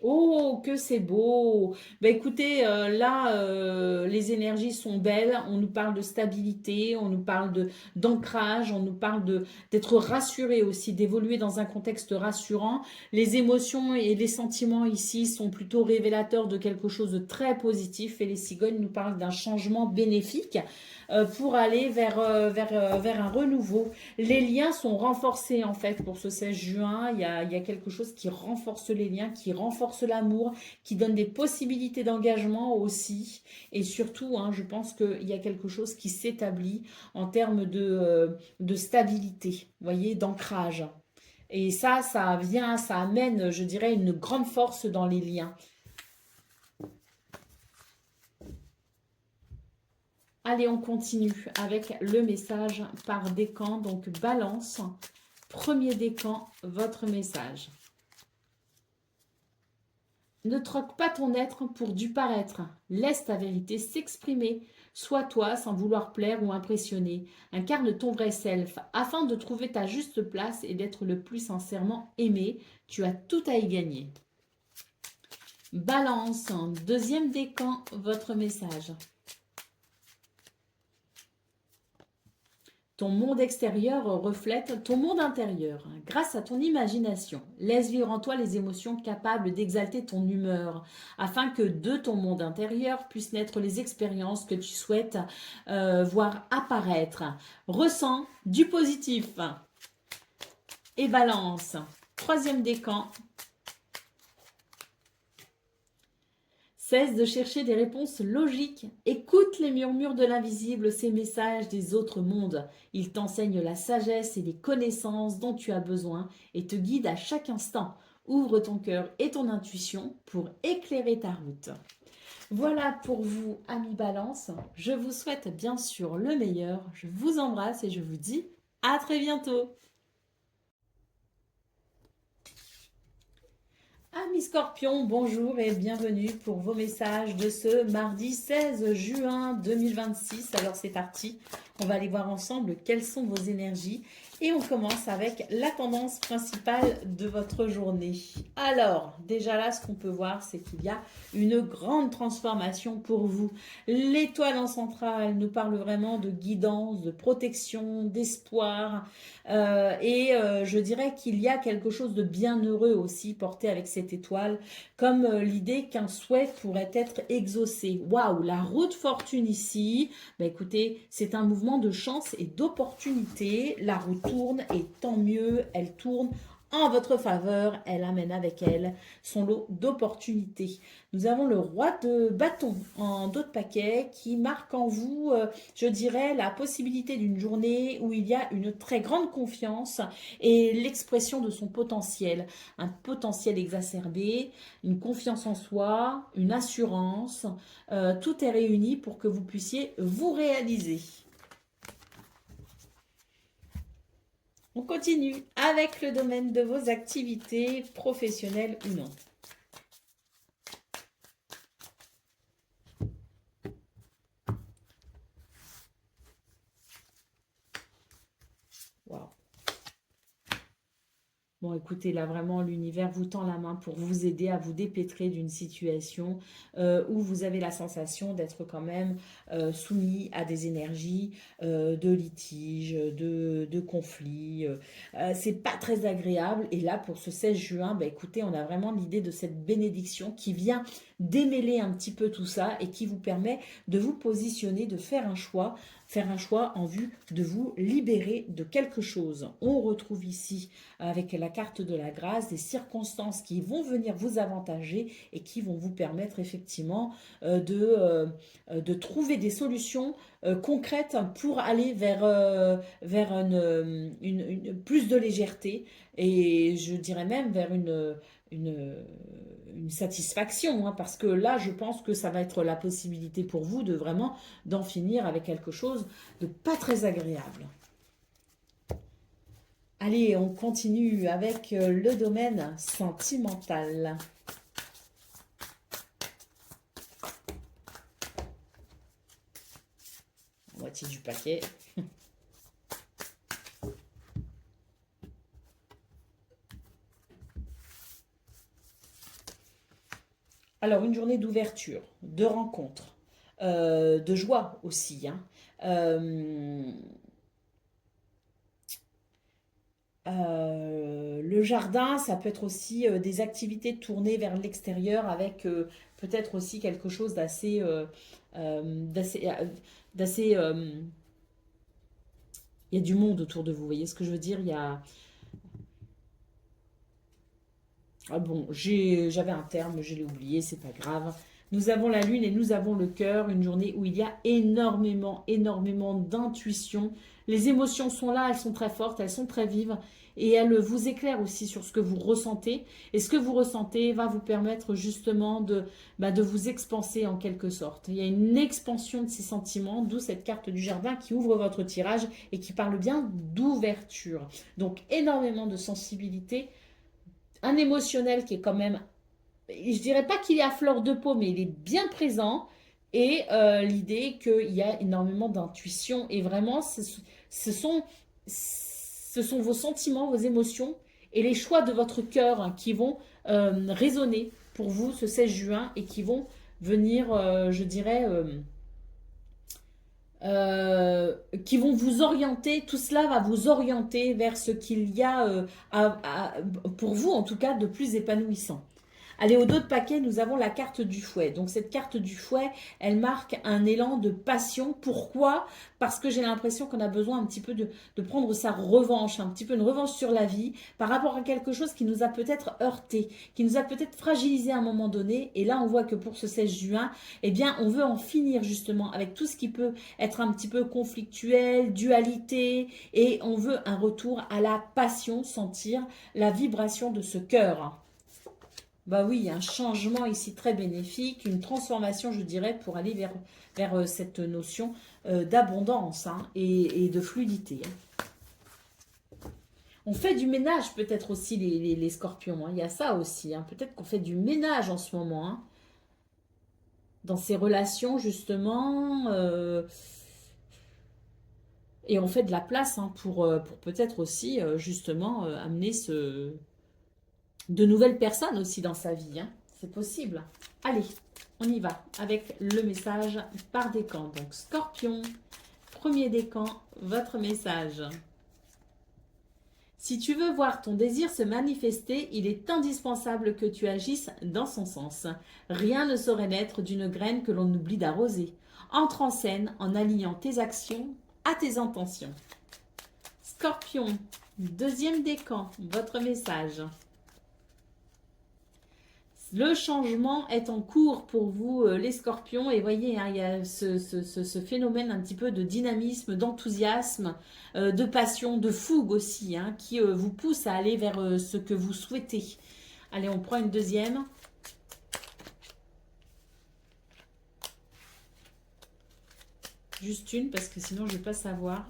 Oh, que c'est beau! Ben écoutez, là, les énergies sont belles. On nous parle de stabilité, on nous parle d'ancrage, on nous parle d'être rassuré aussi, d'évoluer dans un contexte rassurant. Les émotions et les sentiments ici sont plutôt révélateurs de quelque chose de très positif et les cigognes nous parlent d'un changement bénéfique pour aller vers un renouveau. Les liens sont renforcés en fait pour ce 16 juin. Il y a quelque chose qui renforce les liens, qui renforce l'amour, qui donne des possibilités d'engagement aussi. Et surtout, hein, je pense qu'il y a quelque chose qui s'établit en termes de stabilité, vous voyez, d'ancrage. Et ça vient, ça amène, je dirais, une grande force dans les liens. Allez, on continue avec le message par décan. Donc, balance, premier décan, votre message. Ne troque pas ton être pour du paraître. Laisse ta vérité s'exprimer. Sois toi sans vouloir plaire ou impressionner. Incarne ton vrai self afin de trouver ta juste place et d'être le plus sincèrement aimé. Tu as tout à y gagner. Balance, deuxième décan, votre message. Ton monde extérieur reflète ton monde intérieur. Grâce à ton imagination, laisse vivre en toi les émotions capables d'exalter ton humeur, afin que de ton monde intérieur puissent naître les expériences que tu souhaites voir apparaître. Ressens du positif. Et balance. Troisième décan. Cesse de chercher des réponses logiques. Écoute les murmures de l'invisible, ces messages des autres mondes. Ils t'enseignent la sagesse et les connaissances dont tu as besoin et te guident à chaque instant. Ouvre ton cœur et ton intuition pour éclairer ta route. Voilà pour vous, amis Balance. Je vous souhaite bien sûr le meilleur. Je vous embrasse et je vous dis à très bientôt. Amis Scorpions, bonjour et bienvenue pour vos messages de ce mardi 16 juin 2026. Alors c'est parti, on va aller voir ensemble quelles sont vos énergies et on commence avec la tendance principale de votre journée. Alors déjà là, ce qu'on peut voir, c'est qu'il y a une grande transformation pour vous. L'étoile en centrale nous parle vraiment de guidance, de protection, d'espoir je dirais qu'il y a quelque chose de bienheureux aussi porté avec cette étoile, comme l'idée qu'un souhait pourrait être exaucé. Waouh, la roue de fortune ici, bah écoutez, c'est un mouvement de chance et d'opportunité. La roue tourne et tant mieux, elle tourne en votre faveur, elle amène avec elle son lot d'opportunités. Nous avons le roi de bâton en dos de paquet qui marque en vous, je dirais, la possibilité d'une journée où il y a une très grande confiance et l'expression de son potentiel. Un potentiel exacerbé, une confiance en soi, une assurance. Tout est réuni pour que vous puissiez vous réaliser. On continue avec le domaine de vos activités professionnelles ou non. Wow. Bon, écoutez, là, vraiment, l'univers vous tend la main pour vous aider à vous dépêtrer d'une situation où vous avez la sensation d'être quand même soumis à des énergies de litige, de conflits. C'est pas très agréable. Et là, pour ce 16 juin, bah, écoutez, on a vraiment l'idée de cette bénédiction qui vient démêler un petit peu tout ça et qui vous permet de vous positionner, de faire un choix en vue de vous libérer de quelque chose. On retrouve ici, avec la carte de la grâce, des circonstances qui vont venir vous avantager et qui vont vous permettre effectivement de trouver des solutions concrètes pour aller vers plus de légèreté et je dirais même vers une, une satisfaction, hein, parce que là, je pense que ça va être la possibilité pour vous de vraiment d'en finir avec quelque chose de pas très agréable. Allez, on continue avec le domaine sentimental. Moitié du paquet. Alors, une journée d'ouverture, de rencontres, de joie aussi. Hein. Le jardin, ça peut être aussi des activités tournées vers l'extérieur avec peut-être aussi quelque chose d'assez... d'assez il y a du monde autour de vous, vous voyez ce que je veux dire? Il y a... Ah bon, j'avais un terme, je l'ai oublié, c'est pas grave. Nous avons la lune et nous avons le cœur, une journée où il y a énormément d'intuition. Les émotions sont là, elles sont très fortes, elles sont très vives et elles vous éclairent aussi sur ce que vous ressentez. Et ce que vous ressentez va vous permettre justement de vous expanser en quelque sorte. Il y a une expansion de ces sentiments, d'où cette carte du jardin qui ouvre votre tirage et qui parle bien d'ouverture. Donc énormément de sensibilité, un émotionnel qui est quand même, je dirais pas qu'il est à fleur de peau, mais il est bien présent. Et l'idée qu'il y a énormément d'intuition. Et vraiment, ce sont vos sentiments, vos émotions et les choix de votre cœur hein, qui vont résonner pour vous ce 16 juin et qui vont venir, je dirais, qui vont vous orienter, tout cela va vous orienter vers ce qu'il y a pour vous en tout cas de plus épanouissant. Allez, au dos de paquet, nous avons la carte du fouet. Donc cette carte du fouet, elle marque un élan de passion. Pourquoi? Parce que j'ai l'impression qu'on a besoin un petit peu de prendre sa revanche, un petit peu une revanche sur la vie par rapport à quelque chose qui nous a peut-être heurté, qui nous a peut-être fragilisé à un moment donné. Et là, on voit que pour ce 16 juin, eh bien, on veut en finir justement avec tout ce qui peut être un petit peu conflictuel, dualité, et on veut un retour à la passion, sentir la vibration de ce cœur. Bah oui, il y a un changement ici très bénéfique, une transformation, je dirais, pour aller vers cette notion d'abondance hein, et de fluidité. Hein. On fait du ménage peut-être aussi les scorpions, hein. Il y a ça aussi, hein. Peut-être qu'on fait du ménage en ce moment, hein, dans ces relations justement. Et on fait de la place, hein, pour peut-être aussi justement amener de nouvelles personnes aussi dans sa vie, hein. C'est possible. Allez, on y va avec le message par décan. Donc Scorpion, premier décan, votre message. Si tu veux voir ton désir se manifester, il est indispensable que tu agisses dans son sens. Rien ne saurait naître d'une graine que l'on oublie d'arroser. Entre en scène en alignant tes actions à tes intentions. Scorpion, deuxième décan, votre message. Le changement est en cours pour vous, les scorpions, et voyez, hein, il y a ce phénomène un petit peu de dynamisme, d'enthousiasme, de passion, de fougue aussi, hein, qui vous pousse à aller vers ce que vous souhaitez. Allez, on prend une deuxième. Juste une, parce que sinon je ne vais pas savoir.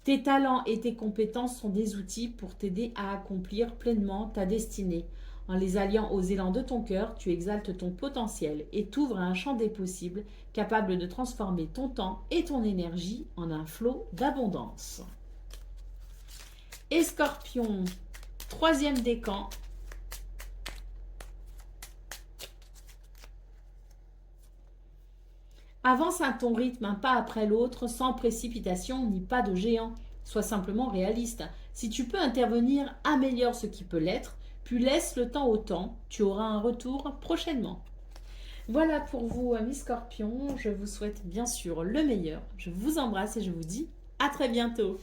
Tes talents et tes compétences sont des outils pour t'aider à accomplir pleinement ta destinée. En les alliant aux élans de ton cœur, tu exaltes ton potentiel et t'ouvres à un champ des possibles capable de transformer ton temps et ton énergie en un flot d'abondance. Et Scorpion, troisième décan. Avance à ton rythme, un pas après l'autre, sans précipitation ni pas de géant. Sois simplement réaliste. Si tu peux intervenir, améliore ce qui peut l'être, puis laisse le temps au temps. Tu auras un retour prochainement. Voilà pour vous, amis scorpions. Je vous souhaite bien sûr le meilleur. Je vous embrasse et je vous dis à très bientôt.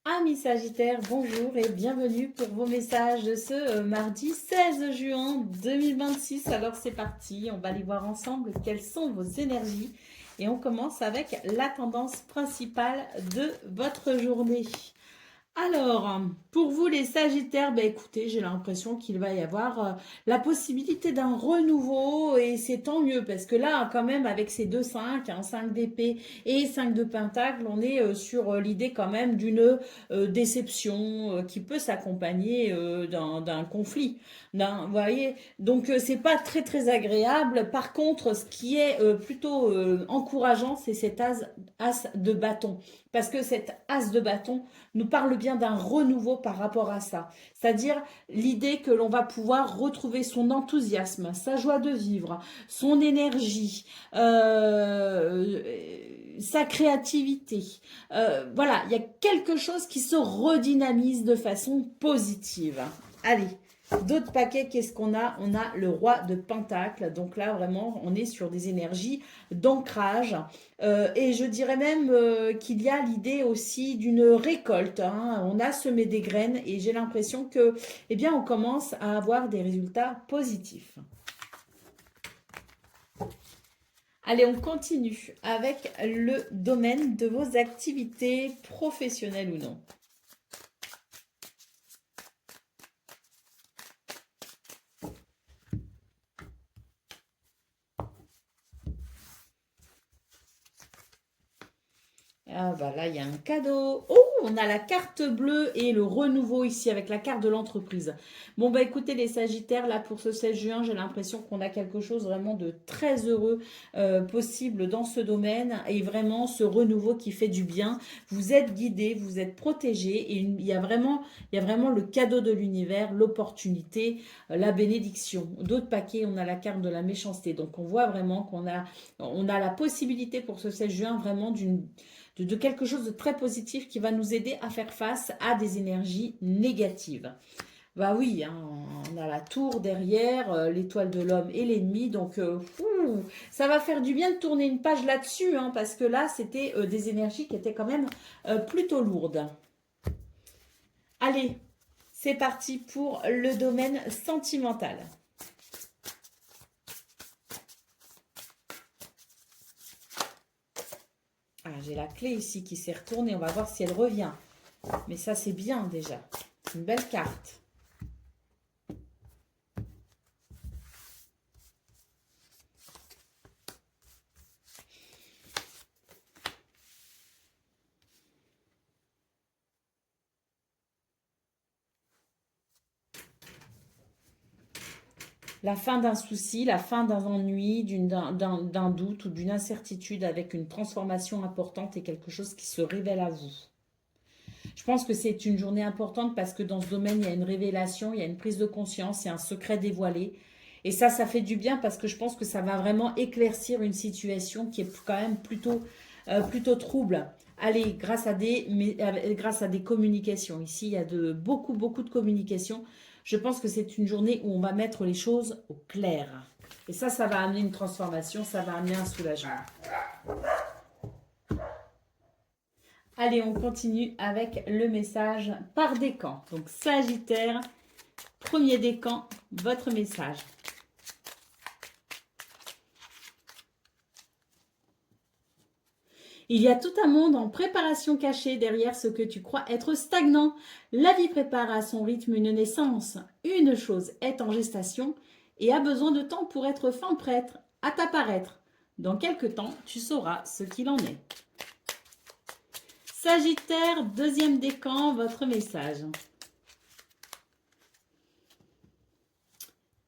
Amis Sagittaires, bonjour et bienvenue pour vos messages de ce mardi 16 juin 2026. Alors c'est parti, on va aller voir ensemble quelles sont vos énergies et on commence avec la tendance principale de votre journée. Alors, pour vous les Sagittaires, ben écoutez, j'ai l'impression qu'il va y avoir la possibilité d'un renouveau et c'est tant mieux parce que là, quand même, avec ces deux 5, 5 d'épée et 5 de pentacle, on est sur l'idée quand même d'une déception qui peut s'accompagner d'un conflit. Vous voyez, donc c'est pas très très agréable. Par contre, ce qui est plutôt encourageant, c'est cet as de bâton. Parce que cet as de bâton nous parle bien d'un renouveau par rapport à ça. C'est-à-dire l'idée que l'on va pouvoir retrouver son enthousiasme, sa joie de vivre, son énergie, sa créativité. Voilà, il y a quelque chose qui se redynamise de façon positive. Allez, d'autres paquets, qu'est-ce qu'on a? On a le roi de Pentacle. Donc là, vraiment, on est sur des énergies d'ancrage. Et je dirais même qu'il y a l'idée aussi d'une récolte, hein. On a semé des graines et j'ai l'impression que, eh bien, on commence à avoir des résultats positifs. Allez, on continue avec le domaine de vos activités professionnelles ou non. Ah bah là, il y a un cadeau. Oh, on a la carte bleue et le renouveau ici avec la carte de l'entreprise. Bon bah écoutez les Sagittaires, là pour ce 16 juin, j'ai l'impression qu'on a quelque chose vraiment de très heureux possible dans ce domaine et vraiment ce renouveau qui fait du bien. Vous êtes guidés, vous êtes protégés et il y a vraiment le cadeau de l'univers, l'opportunité, la bénédiction. D'autres paquets, on a la carte de la méchanceté. Donc on voit vraiment qu'on a la possibilité pour ce 16 juin vraiment de quelque chose de très positif qui va nous aider à faire face à des énergies négatives. Bah oui, hein, on a la tour derrière, l'étoile de l'homme et l'ennemi, donc ça va faire du bien de tourner une page là-dessus, hein, parce que là, c'était des énergies qui étaient quand même plutôt lourdes. Allez, c'est parti pour le domaine sentimental. Ah, j'ai la clé ici qui s'est retournée. On va voir si elle revient. Mais ça, c'est bien déjà. Une belle carte. la fin d'un souci, la fin d'un ennui, d'un doute ou d'une incertitude avec une transformation importante et quelque chose qui se révèle à vous. Je pense que c'est une journée importante parce que dans ce domaine, il y a une révélation, il y a une prise de conscience, il y a un secret dévoilé. Et ça fait du bien parce que je pense que ça va vraiment éclaircir une situation qui est quand même plutôt trouble. Allez, grâce à des communications. Ici, il y a beaucoup de communications. Je pense que c'est une journée où on va mettre les choses au clair. Et ça va amener une transformation, ça va amener un soulagement. Allez, on continue avec le message par décan. Donc, Sagittaire, premier décan, votre message. Il y a tout un monde en préparation cachée derrière ce que tu crois être stagnant. La vie prépare à son rythme une naissance. Une chose est en gestation et a besoin de temps pour être fin prête à t'apparaître. Dans quelque temps, tu sauras ce qu'il en est. Sagittaire, deuxième décan, votre message.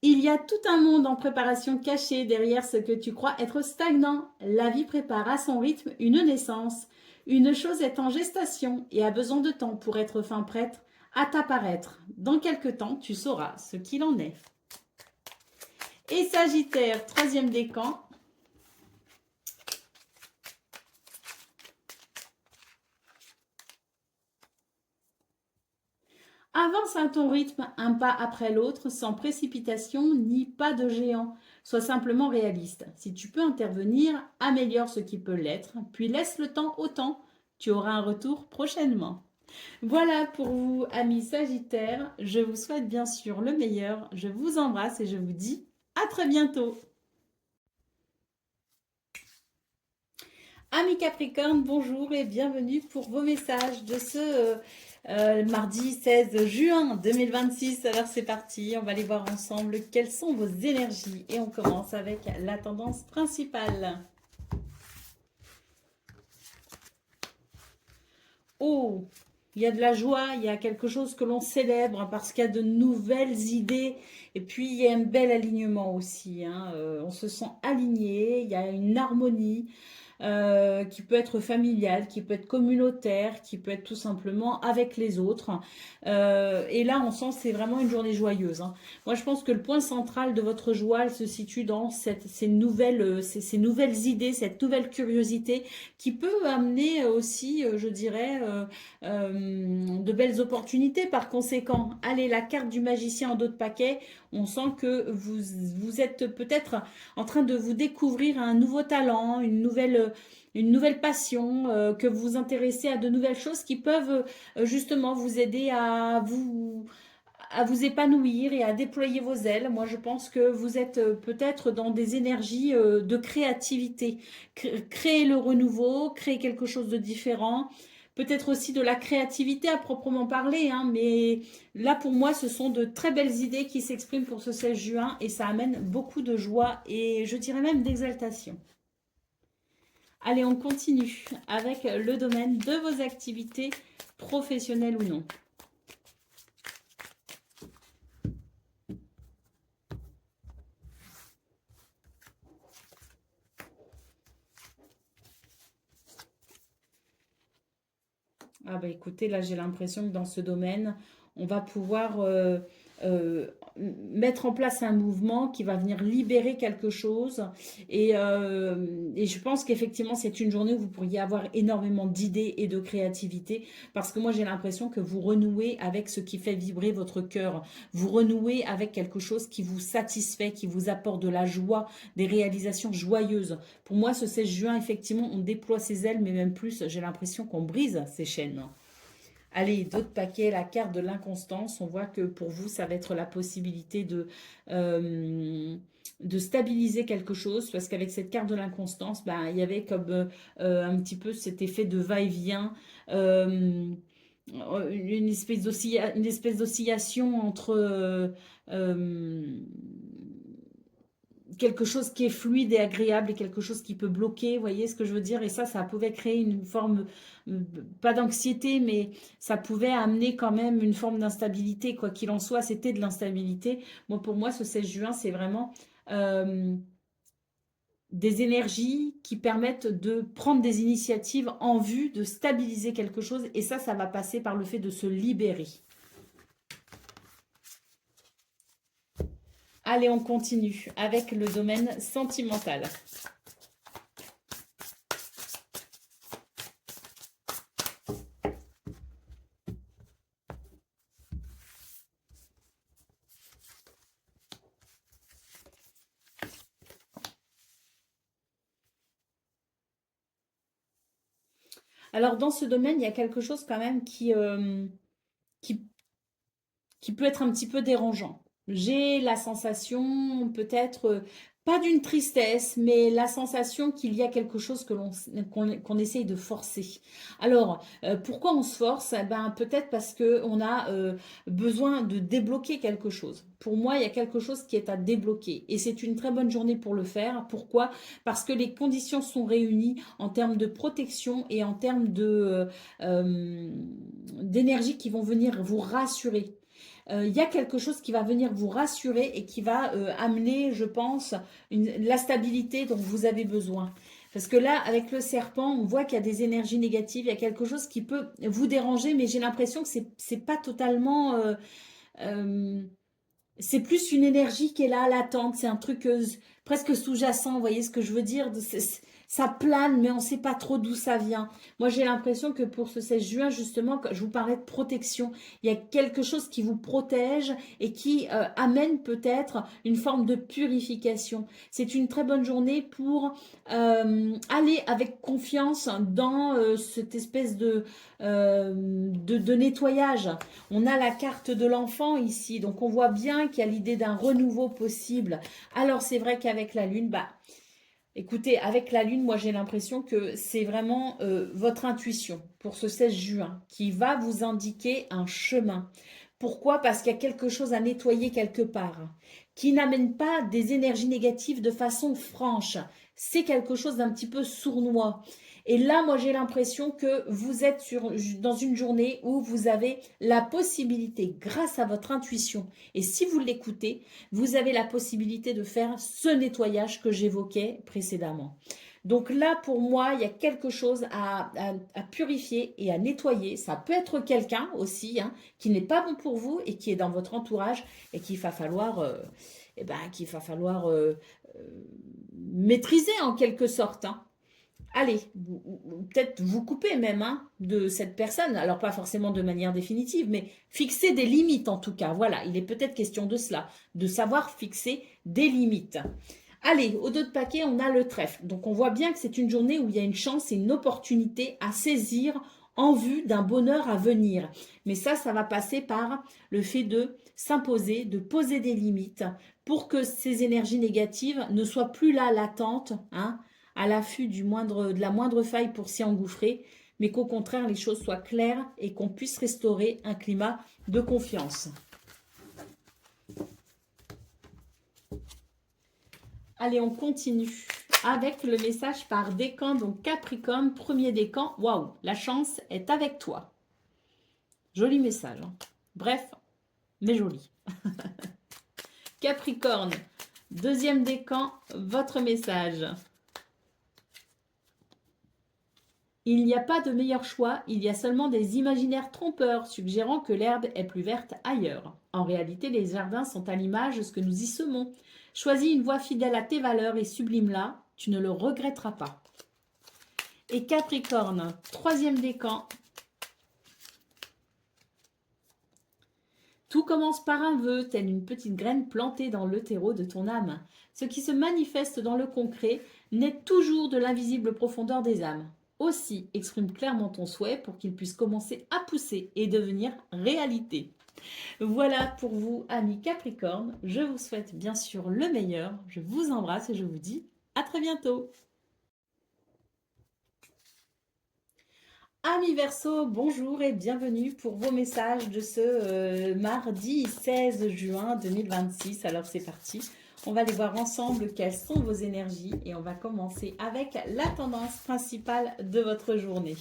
Il y a tout un monde en préparation cachée derrière ce que tu crois être stagnant. La vie prépare à son rythme une naissance. Une chose est en gestation et a besoin de temps pour être fin prête à t'apparaître. Dans quelque temps, tu sauras ce qu'il en est. Et Sagittaire, troisième décan. Avance à ton rythme, un pas après l'autre, sans précipitation ni pas de géant. Sois simplement réaliste. Si tu peux intervenir, améliore ce qui peut l'être, puis laisse le temps au temps. Tu auras un retour prochainement. Voilà pour vous, amis Sagittaires. Je vous souhaite bien sûr le meilleur. Je vous embrasse et je vous dis à très bientôt. Amis Capricorne, bonjour et bienvenue pour vos messages de ce mardi 16 juin 2026. Alors c'est parti, on va aller voir ensemble quelles sont vos énergies. Et on commence avec la tendance principale. Oh, il y a de la joie, il y a quelque chose que l'on célèbre parce qu'il y a de nouvelles idées. Et puis il y a un bel alignement aussi, hein. On se sent aligné, il y a une harmonie. Qui peut être familiale, qui peut être communautaire, qui peut être tout simplement avec les autres. Et là, on sent que c'est vraiment une journée joyeuse, hein. Moi, je pense que le point central de votre joie, elle se situe dans ces nouvelles idées, cette nouvelle curiosité qui peut amener aussi, je dirais, de belles opportunités par conséquent. Allez, la carte du magicien en dos de paquet, on sent que vous êtes peut-être en train de vous découvrir un nouveau talent, une nouvelle passion, que vous vous intéressez à de nouvelles choses qui peuvent justement vous aider à vous épanouir et à déployer vos ailes. Moi, je pense que vous êtes peut-être dans des énergies de créativité. Créer le renouveau, créer quelque chose de différent. Peut-être aussi de la créativité à proprement parler, hein, mais là pour moi ce sont de très belles idées qui s'expriment pour ce 16 juin et ça amène beaucoup de joie et je dirais même d'exaltation. Allez, on continue avec le domaine de vos activités professionnelles ou non. Ah bah écoutez, là j'ai l'impression que dans ce domaine, on va pouvoir euh, mettre en place un mouvement qui va venir libérer quelque chose. Et je pense qu'effectivement, c'est une journée où vous pourriez avoir énormément d'idées et de créativité. Parce que moi, j'ai l'impression que vous renouez avec ce qui fait vibrer votre cœur. Vous renouez avec quelque chose qui vous satisfait, qui vous apporte de la joie, des réalisations joyeuses. Pour moi, ce 16 juin, effectivement, on déploie ses ailes, mais même plus, j'ai l'impression qu'on brise ses chaînes. Allez, d'autres paquets, la carte de l'inconstance. On voit que pour vous, ça va être la possibilité de stabiliser quelque chose. Parce qu'avec cette carte de l'inconstance, ben, il y avait comme un petit peu cet effet de va-et-vient. Une espèce d'oscillation entre quelque chose qui est fluide et agréable et quelque chose qui peut bloquer, vous voyez ce que je veux dire? Et ça pouvait créer une forme, pas d'anxiété, mais ça pouvait amener quand même une forme d'instabilité. Quoi qu'il en soit, c'était de l'instabilité. Moi, pour moi, ce 16 juin, c'est vraiment des énergies qui permettent de prendre des initiatives en vue de stabiliser quelque chose. Et ça va passer par le fait de se libérer. Allez, on continue avec le domaine sentimental. Alors, dans ce domaine, il y a quelque chose quand même qui, qui peut être un petit peu dérangeant. J'ai la sensation, peut-être, pas d'une tristesse, mais la sensation qu'il y a quelque chose qu'on essaye de forcer. Alors, pourquoi on se force? Eh ben, peut-être parce qu'on a besoin de débloquer quelque chose. Pour moi, il y a quelque chose qui est à débloquer. Et c'est une très bonne journée pour le faire. Pourquoi? Parce que les conditions sont réunies en termes de protection et en termes d'énergie qui vont venir vous rassurer. Il y a quelque chose qui va venir vous rassurer et qui va amener, je pense, la stabilité dont vous avez besoin. Parce que là, avec le serpent, on voit qu'il y a des énergies négatives, il y a quelque chose qui peut vous déranger, mais j'ai l'impression que c'est pas totalement... euh, c'est plus une énergie qui est là, latente. C'est un truc presque sous-jacent. Vous voyez ce que je veux dire? Ça plane, mais on ne sait pas trop d'où ça vient. Moi, j'ai l'impression que pour ce 16 juin, justement, je vous parlais de protection. Il y a quelque chose qui vous protège et qui amène peut-être une forme de purification. C'est une très bonne journée pour aller avec confiance dans cette espèce de nettoyage. On a la carte de l'enfant ici, donc on voit bien qu'il y a l'idée d'un renouveau possible. Alors c'est vrai qu'avec la lune, écoutez, avec la lune, moi j'ai l'impression que c'est vraiment votre intuition pour ce 16 juin qui va vous indiquer un chemin. Pourquoi? Parce qu'il y a quelque chose à nettoyer quelque part, qui n'amène pas des énergies négatives de façon franche. C'est quelque chose d'un petit peu sournois. Et là, moi, j'ai l'impression que vous êtes dans une journée où vous avez la possibilité, grâce à votre intuition, et si vous l'écoutez, vous avez la possibilité de faire ce nettoyage que j'évoquais précédemment. Donc là, pour moi, il y a quelque chose à purifier et à nettoyer. Ça peut être quelqu'un aussi qui n'est pas bon pour vous et qui est dans votre entourage et qu'il va falloir, maîtriser en quelque sorte. Allez, peut-être vous couper même de cette personne. Alors pas forcément de manière définitive, mais fixer des limites en tout cas. Voilà, il est peut-être question de cela, de savoir fixer des limites. Allez, au dos de paquet, on a le trèfle. Donc on voit bien que c'est une journée où il y a une chance et une opportunité à saisir en vue d'un bonheur à venir. Mais ça va passer par le fait de s'imposer, de poser des limites pour que ces énergies négatives ne soient plus là latentes, à l'affût de la moindre faille pour s'y engouffrer, mais qu'au contraire les choses soient claires et qu'on puisse restaurer un climat de confiance. Allez, on continue avec le message par décan, donc Capricorne, premier décan. Waouh, la chance est avec toi. Joli message. Bref, mais joli. Capricorne, deuxième décan, votre message. Il n'y a pas de meilleur choix, il y a seulement des imaginaires trompeurs suggérant que l'herbe est plus verte ailleurs. En réalité, les jardins sont à l'image de ce que nous y semons. Choisis une voie fidèle à tes valeurs et sublime-la, tu ne le regretteras pas. Et Capricorne, troisième décan. Tout commence par un vœu, telle une petite graine plantée dans le terreau de ton âme. Ce qui se manifeste dans le concret naît toujours de l'invisible profondeur des âmes. Aussi, exprime clairement ton souhait pour qu'il puisse commencer à pousser et devenir réalité. Voilà pour vous, amis Capricorne. Je vous souhaite bien sûr le meilleur. Je vous embrasse et je vous dis à très bientôt. Amis Verseau, bonjour et bienvenue pour vos messages de ce mardi 16 juin 2026. Alors c'est parti, On va aller voir ensemble quelles sont vos énergies et on va commencer avec la tendance principale de votre journée.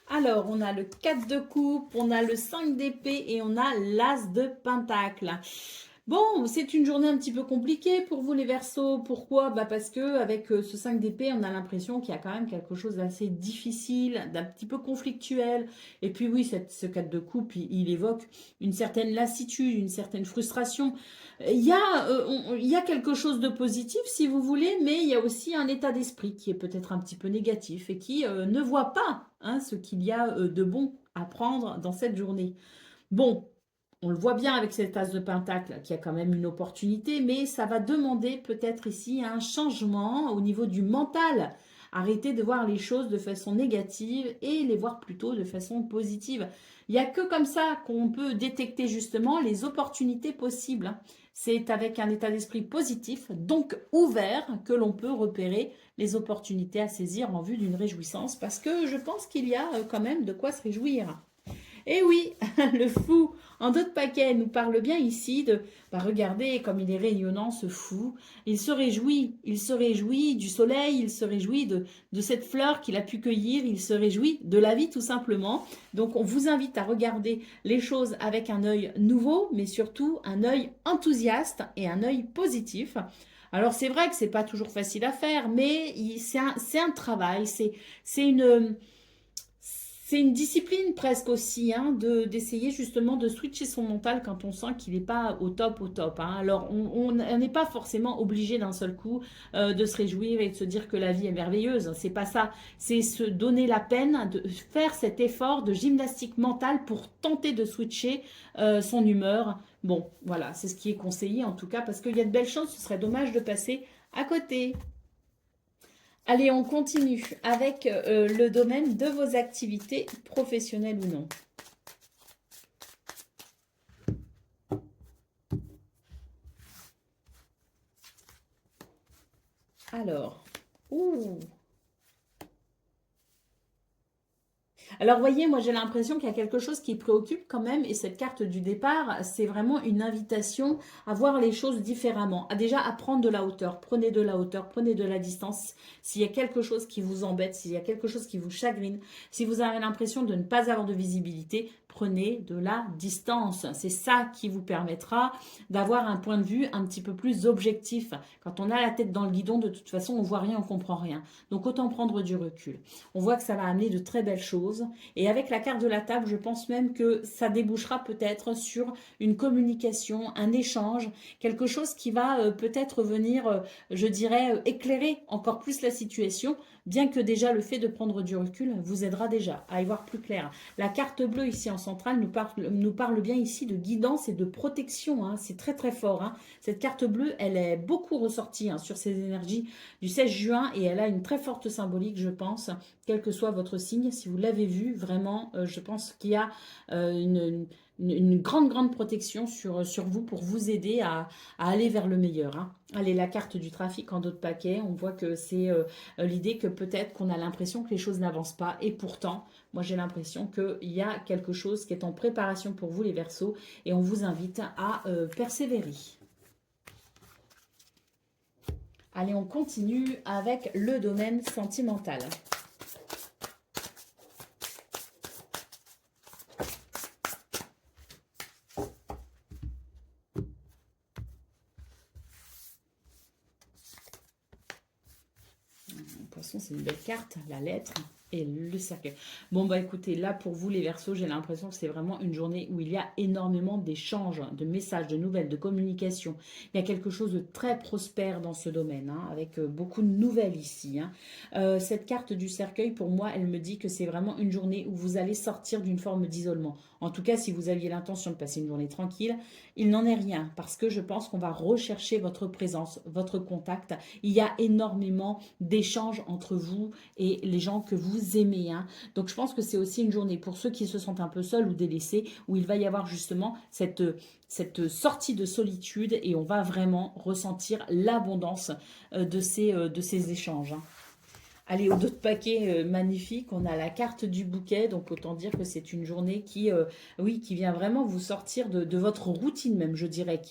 Alors, on a le 4 de coupe, on a le 5 d'épée et on a l'as de pentacle. Bon, c'est une journée un petit peu compliquée pour vous les Verseaux. Pourquoi? Parce que avec ce 5 d'épée, on a l'impression qu'il y a quand même quelque chose d'assez difficile, d'un petit peu conflictuel. Et puis oui, ce 4 de coupe, il évoque une certaine lassitude, une certaine frustration. Il y a quelque chose de positif, si vous voulez, mais il y a aussi un état d'esprit qui est peut-être un petit peu négatif et qui ne voit pas ce qu'il y a de bon à prendre dans cette journée. Bon, on le voit bien avec cette as de pentacle qu'il y a quand même une opportunité, mais ça va demander peut-être ici un changement au niveau du mental. Arrêtez de voir les choses de façon négative et les voir plutôt de façon positive. Il n'y a que comme ça qu'on peut détecter justement les opportunités possibles. C'est avec un état d'esprit positif, donc ouvert, que l'on peut repérer les opportunités à saisir en vue d'une réjouissance, parce que je pense qu'il y a quand même de quoi se réjouir. Et oui, le fou en d'autres paquets nous parle bien ici de, regardez comme il est rayonnant ce fou, il se réjouit du soleil, il se réjouit de cette fleur qu'il a pu cueillir, il se réjouit de la vie tout simplement. Donc on vous invite à regarder les choses avec un œil nouveau, mais surtout un œil enthousiaste et un œil positif. Alors c'est vrai que c'est pas toujours facile à faire, mais c'est un travail, c'est une discipline presque aussi, d'essayer justement de switcher son mental quand on sent qu'il n'est pas au top, Alors, on n'est pas forcément obligé d'un seul coup de se réjouir et de se dire que la vie est merveilleuse. C'est pas ça. C'est se donner la peine de faire cet effort de gymnastique mentale pour tenter de switcher son humeur. Bon, voilà, c'est ce qui est conseillé en tout cas parce qu'il y a de belles chances. Ce serait dommage de passer à côté. Allez, on continue avec le domaine de vos activités professionnelles ou non. Alors, Alors, voyez, moi j'ai l'impression qu'il y a quelque chose qui préoccupe quand même, et cette carte du départ, c'est vraiment une invitation à voir les choses différemment, à déjà à prendre de la hauteur, prenez de la hauteur, prenez de la distance. S'il y a quelque chose qui vous embête, s'il y a quelque chose qui vous chagrine, si vous avez l'impression de ne pas avoir de visibilité, prenez de la distance. C'est ça qui vous permettra d'avoir un point de vue un petit peu plus objectif. Quand on a la tête dans le guidon, de toute façon, on voit rien, on comprend rien. Donc autant prendre du recul. On voit que ça va amener de très belles choses. Et avec la carte de la table, je pense même que ça débouchera peut-être sur une communication, un échange, quelque chose qui va peut-être venir, je dirais, éclairer encore plus la situation, bien que déjà le fait de prendre du recul vous aidera déjà à y voir plus clair. La carte bleue ici en centrale nous parle bien ici de guidance et de protection. C'est très très fort. Cette carte bleue, elle est beaucoup ressortie sur ces énergies du 16 juin et elle a une très forte symbolique, je pense, quel que soit votre signe. Si vous l'avez vu, vraiment, je pense qu'il y a une grande protection sur vous pour vous aider à aller vers le meilleur. Allez, la carte du trafic en d'autres paquets, on voit que c'est l'idée que peut-être qu'on a l'impression que les choses n'avancent pas et pourtant, moi j'ai l'impression qu'il y a quelque chose qui est en préparation pour vous les Verseaux et on vous invite à persévérer. Allez, on continue avec le domaine sentimental. Poisson, c'est une belle carte, la lettre et le cercueil. Bon, écoutez, là, pour vous, les Verseaux, j'ai l'impression que c'est vraiment une journée où il y a énormément d'échanges, de messages, de nouvelles, de communication. Il y a quelque chose de très prospère dans ce domaine, avec beaucoup de nouvelles ici. Cette carte du cercueil, pour moi, elle me dit que c'est vraiment une journée où vous allez sortir d'une forme d'isolement. En tout cas, si vous aviez l'intention de passer une journée tranquille, il n'en est rien, parce que je pense qu'on va rechercher votre présence, votre contact. Il y a énormément d'échanges entre vous et les gens que vous aimez. Donc je pense que c'est aussi une journée pour ceux qui se sentent un peu seuls ou délaissés, où il va y avoir justement cette sortie de solitude et on va vraiment ressentir l'abondance de ces échanges. Allez, au dos de paquet magnifique, on a la carte du bouquet, donc autant dire que c'est une journée qui, oui, qui vient vraiment vous sortir de votre routine même, je dirais,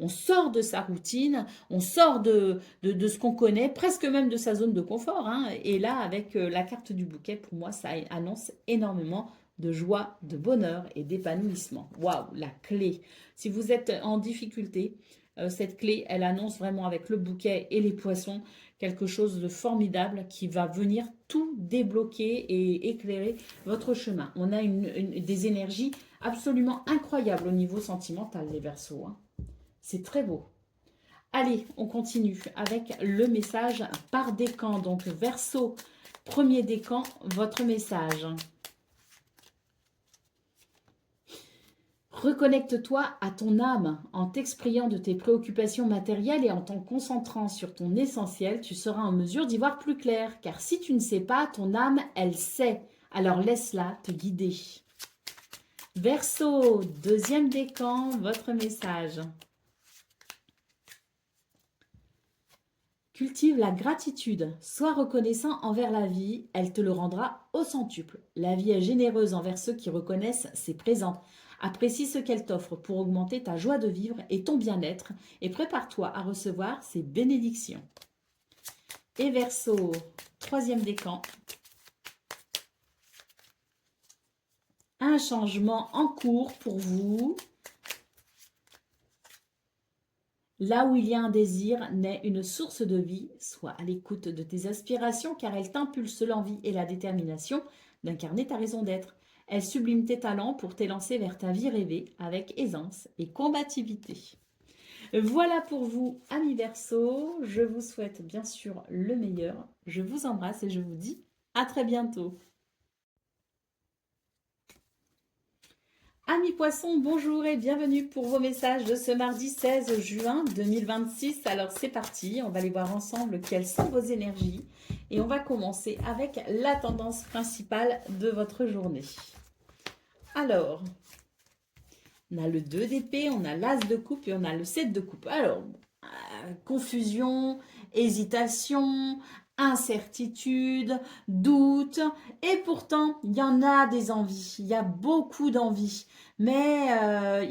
on sort de sa routine, on sort de ce qu'on connaît, presque même de sa zone de confort, hein. Et là, avec la carte du bouquet, pour moi, ça annonce énormément de joie, de bonheur et d'épanouissement. Waouh, la clé. Si vous êtes en difficulté, cette clé, elle annonce vraiment avec le bouquet et les poissons quelque chose de formidable qui va venir tout débloquer et éclairer votre chemin. On a des énergies absolument incroyables au niveau sentimental, les Verseaux, hein. C'est très beau. Allez, on continue avec le message par décan. Donc, Verseau, premier décan, votre message. Reconnecte-toi à ton âme en t'expriant de tes préoccupations matérielles et en t'en concentrant sur ton essentiel, tu seras en mesure d'y voir plus clair. Car si tu ne sais pas, ton âme, elle sait. Alors laisse-la te guider. Verseau, deuxième décan, votre message. Cultive la gratitude. Sois reconnaissant envers la vie, elle te le rendra au centuple. La vie est généreuse envers ceux qui reconnaissent ses présents. Apprécie ce qu'elle t'offre pour augmenter ta joie de vivre et ton bien-être et prépare-toi à recevoir ses bénédictions. Et Verseau, troisième décan. Un changement en cours pour vous. Là où il y a un désir, naît une source de vie. Sois à l'écoute de tes aspirations car elles t'impulsent l'envie et la détermination d'incarner ta raison d'être. Elle sublime tes talents pour t'élancer vers ta vie rêvée avec aisance et combativité. Voilà pour vous, amis Verseau. Je vous souhaite bien sûr le meilleur. Je vous embrasse et je vous dis à très bientôt. Amis poissons, bonjour et bienvenue pour vos messages de ce mardi 16 juin 2026. Alors c'est parti, on va aller voir ensemble quelles sont vos énergies et on va commencer avec la tendance principale de votre journée. Alors, on a le 2 d'épée, on a l'as de coupe et on a le 7 de coupe. Alors, confusion, hésitation, incertitude, doute, et pourtant, il y en a des envies, il y a beaucoup d'envies, mais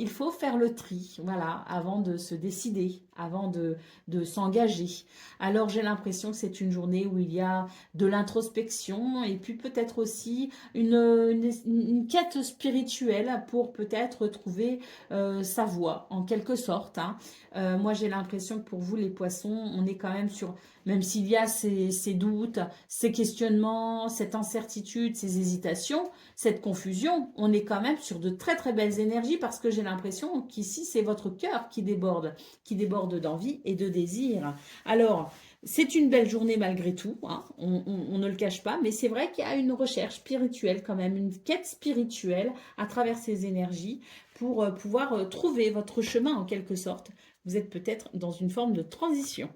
il faut faire le tri, voilà, avant de se décider, avant de s'engager. Alors, j'ai l'impression que c'est une journée où il y a de l'introspection et puis peut-être aussi une quête spirituelle pour peut-être trouver sa voie, en quelque sorte, hein. Moi, j'ai l'impression que pour vous, les poissons, on est quand même sur, même s'il y a ces doutes, ces questionnements, cette incertitude, ces hésitations, cette confusion, on est quand même sur de très très belles énergies parce que j'ai l'impression qu'ici, c'est votre cœur qui déborde d'envie et de désir. Alors, c'est une belle journée malgré tout, hein, on ne le cache pas, mais c'est vrai qu'il y a une recherche spirituelle quand même, une quête spirituelle à travers ces énergies pour pouvoir trouver votre chemin en quelque sorte. Vous êtes peut-être dans une forme de transition.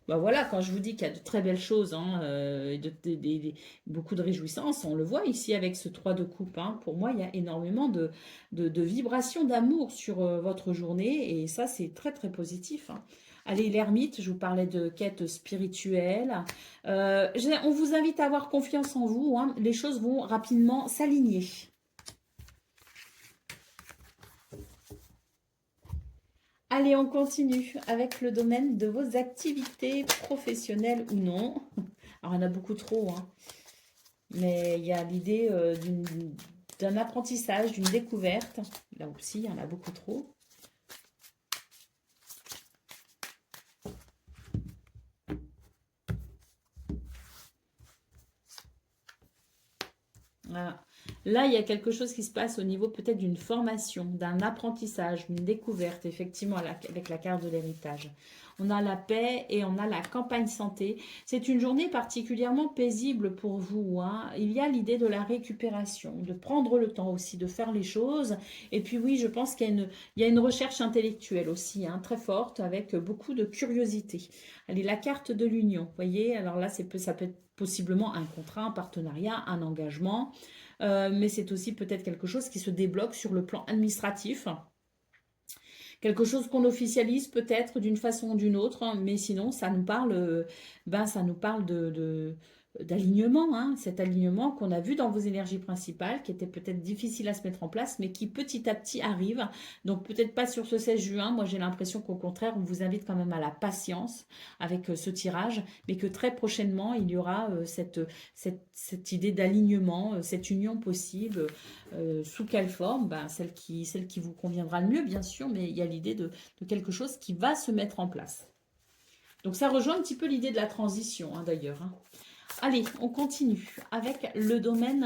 Ben voilà, quand je vous dis qu'il y a de très belles choses, hein, beaucoup de réjouissances, on le voit ici avec ce 3 de coupe, hein. Pour moi, il y a énormément de vibrations d'amour sur votre journée et ça, c'est très très positif, hein. Allez, l'ermite, je vous parlais de quête spirituelle. On vous invite à avoir confiance en vous, hein. Les choses vont rapidement s'aligner. Allez, on continue avec le domaine de vos activités professionnelles ou non. Alors, il y en a beaucoup trop, hein. Mais il y a l'idée d'un apprentissage, d'une découverte. Là aussi, il y en a beaucoup trop. Voilà. Là, il y a quelque chose qui se passe au niveau peut-être d'une formation, d'un apprentissage, d'une découverte, effectivement, avec la carte de l'héritage. On a la paix et on a la campagne santé. C'est une journée particulièrement paisible pour vous, hein. Il y a l'idée de la récupération, de prendre le temps aussi, de faire les choses. Et puis oui, je pense qu'il y a une recherche intellectuelle aussi, hein, très forte, avec beaucoup de curiosité. Allez, la carte de l'union, vous voyez, alors là, ça peut être possiblement un contrat, un partenariat, un engagement. Mais c'est aussi peut-être quelque chose qui se débloque sur le plan administratif. Quelque chose qu'on officialise peut-être d'une façon ou d'une autre, hein, mais sinon ça nous parle, ça nous parle d'alignement, hein, cet alignement qu'on a vu dans vos énergies principales, qui était peut-être difficile à se mettre en place, mais qui petit à petit arrive. Donc peut-être pas sur ce 16 juin, moi j'ai l'impression qu'au contraire, on vous invite quand même à la patience avec ce tirage, mais que très prochainement, il y aura cette idée d'alignement, cette union possible. Sous quelle forme? Ben, celle qui vous conviendra le mieux, bien sûr, mais il y a l'idée de quelque chose qui va se mettre en place. Donc ça rejoint un petit peu l'idée de la transition, hein, d'ailleurs, hein. Allez, on continue avec le domaine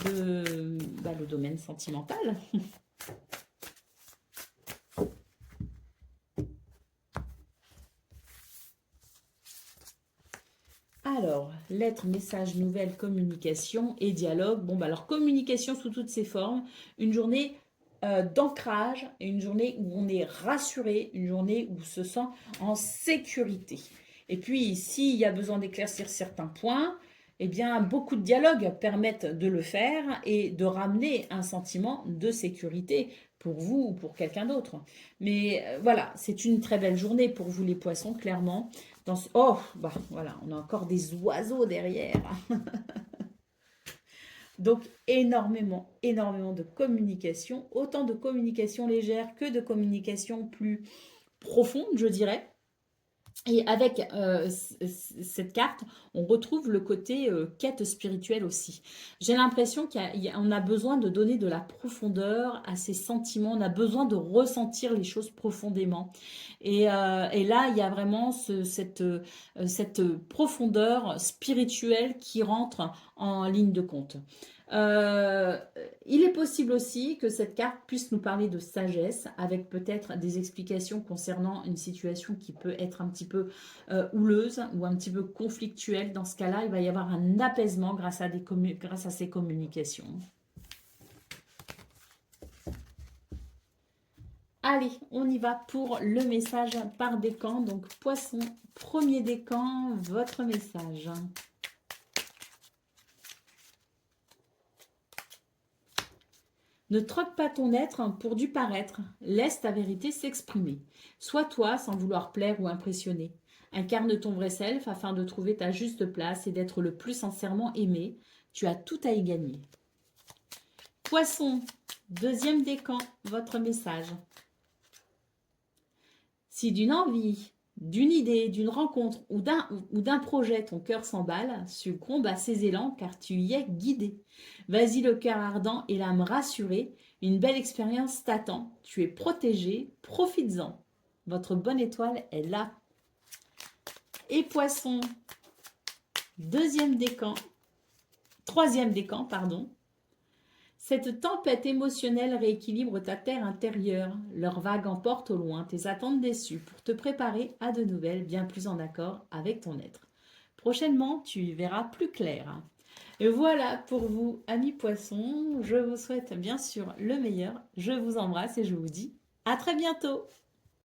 le domaine sentimental. Alors, lettres, messages, nouvelles, communication et dialogue. Bon, bah alors communication sous toutes ses formes. Une journée d'ancrage, et une journée où on est rassuré, une journée où on se sent en sécurité. Et puis, s'il y a besoin d'éclaircir certains points, eh bien, beaucoup de dialogues permettent de le faire et de ramener un sentiment de sécurité pour vous ou pour quelqu'un d'autre. Mais voilà, c'est une très belle journée pour vous les poissons, clairement. Oh, bah voilà, on a encore des oiseaux derrière. Donc, énormément de communication, autant de communication légère que de communication plus profonde, je dirais. Et avec cette carte, on retrouve le côté quête spirituelle aussi. J'ai l'impression qu'on a besoin de donner de la profondeur à ces sentiments, on a besoin de ressentir les choses profondément. Et là, il y a vraiment cette profondeur spirituelle qui rentre en ligne de compte. Euh, il est possible aussi que cette carte puisse nous parler de sagesse, avec peut-être des explications concernant une situation qui peut être un petit peu houleuse ou un petit peu conflictuelle. Dans ce cas-là, il va y avoir un apaisement grâce à ces communications. Allez, on y va pour le message par décan. Donc, poisson, premier décan, votre message. Ne troque pas ton être pour du paraître, laisse ta vérité s'exprimer. Sois toi sans vouloir plaire ou impressionner. Incarne ton vrai self afin de trouver ta juste place et d'être le plus sincèrement aimé. Tu as tout à y gagner. Poisson, deuxième décan, votre message. Si d'une envie, d'une idée, d'une rencontre ou d'un projet, ton cœur s'emballe, succombe à ses élans car tu y es guidé. Vas-y le cœur ardent et l'âme rassurée, une belle expérience t'attend. Tu es protégé, profites-en. Votre bonne étoile est là. Et poisson, troisième décan, pardon. Cette tempête émotionnelle rééquilibre ta terre intérieure. Leurs vagues emportent au loin tes attentes déçues pour te préparer à de nouvelles bien plus en accord avec ton être. Prochainement, tu y verras plus clair. Et voilà pour vous, amis poissons. Je vous souhaite bien sûr le meilleur. Je vous embrasse et je vous dis à très bientôt.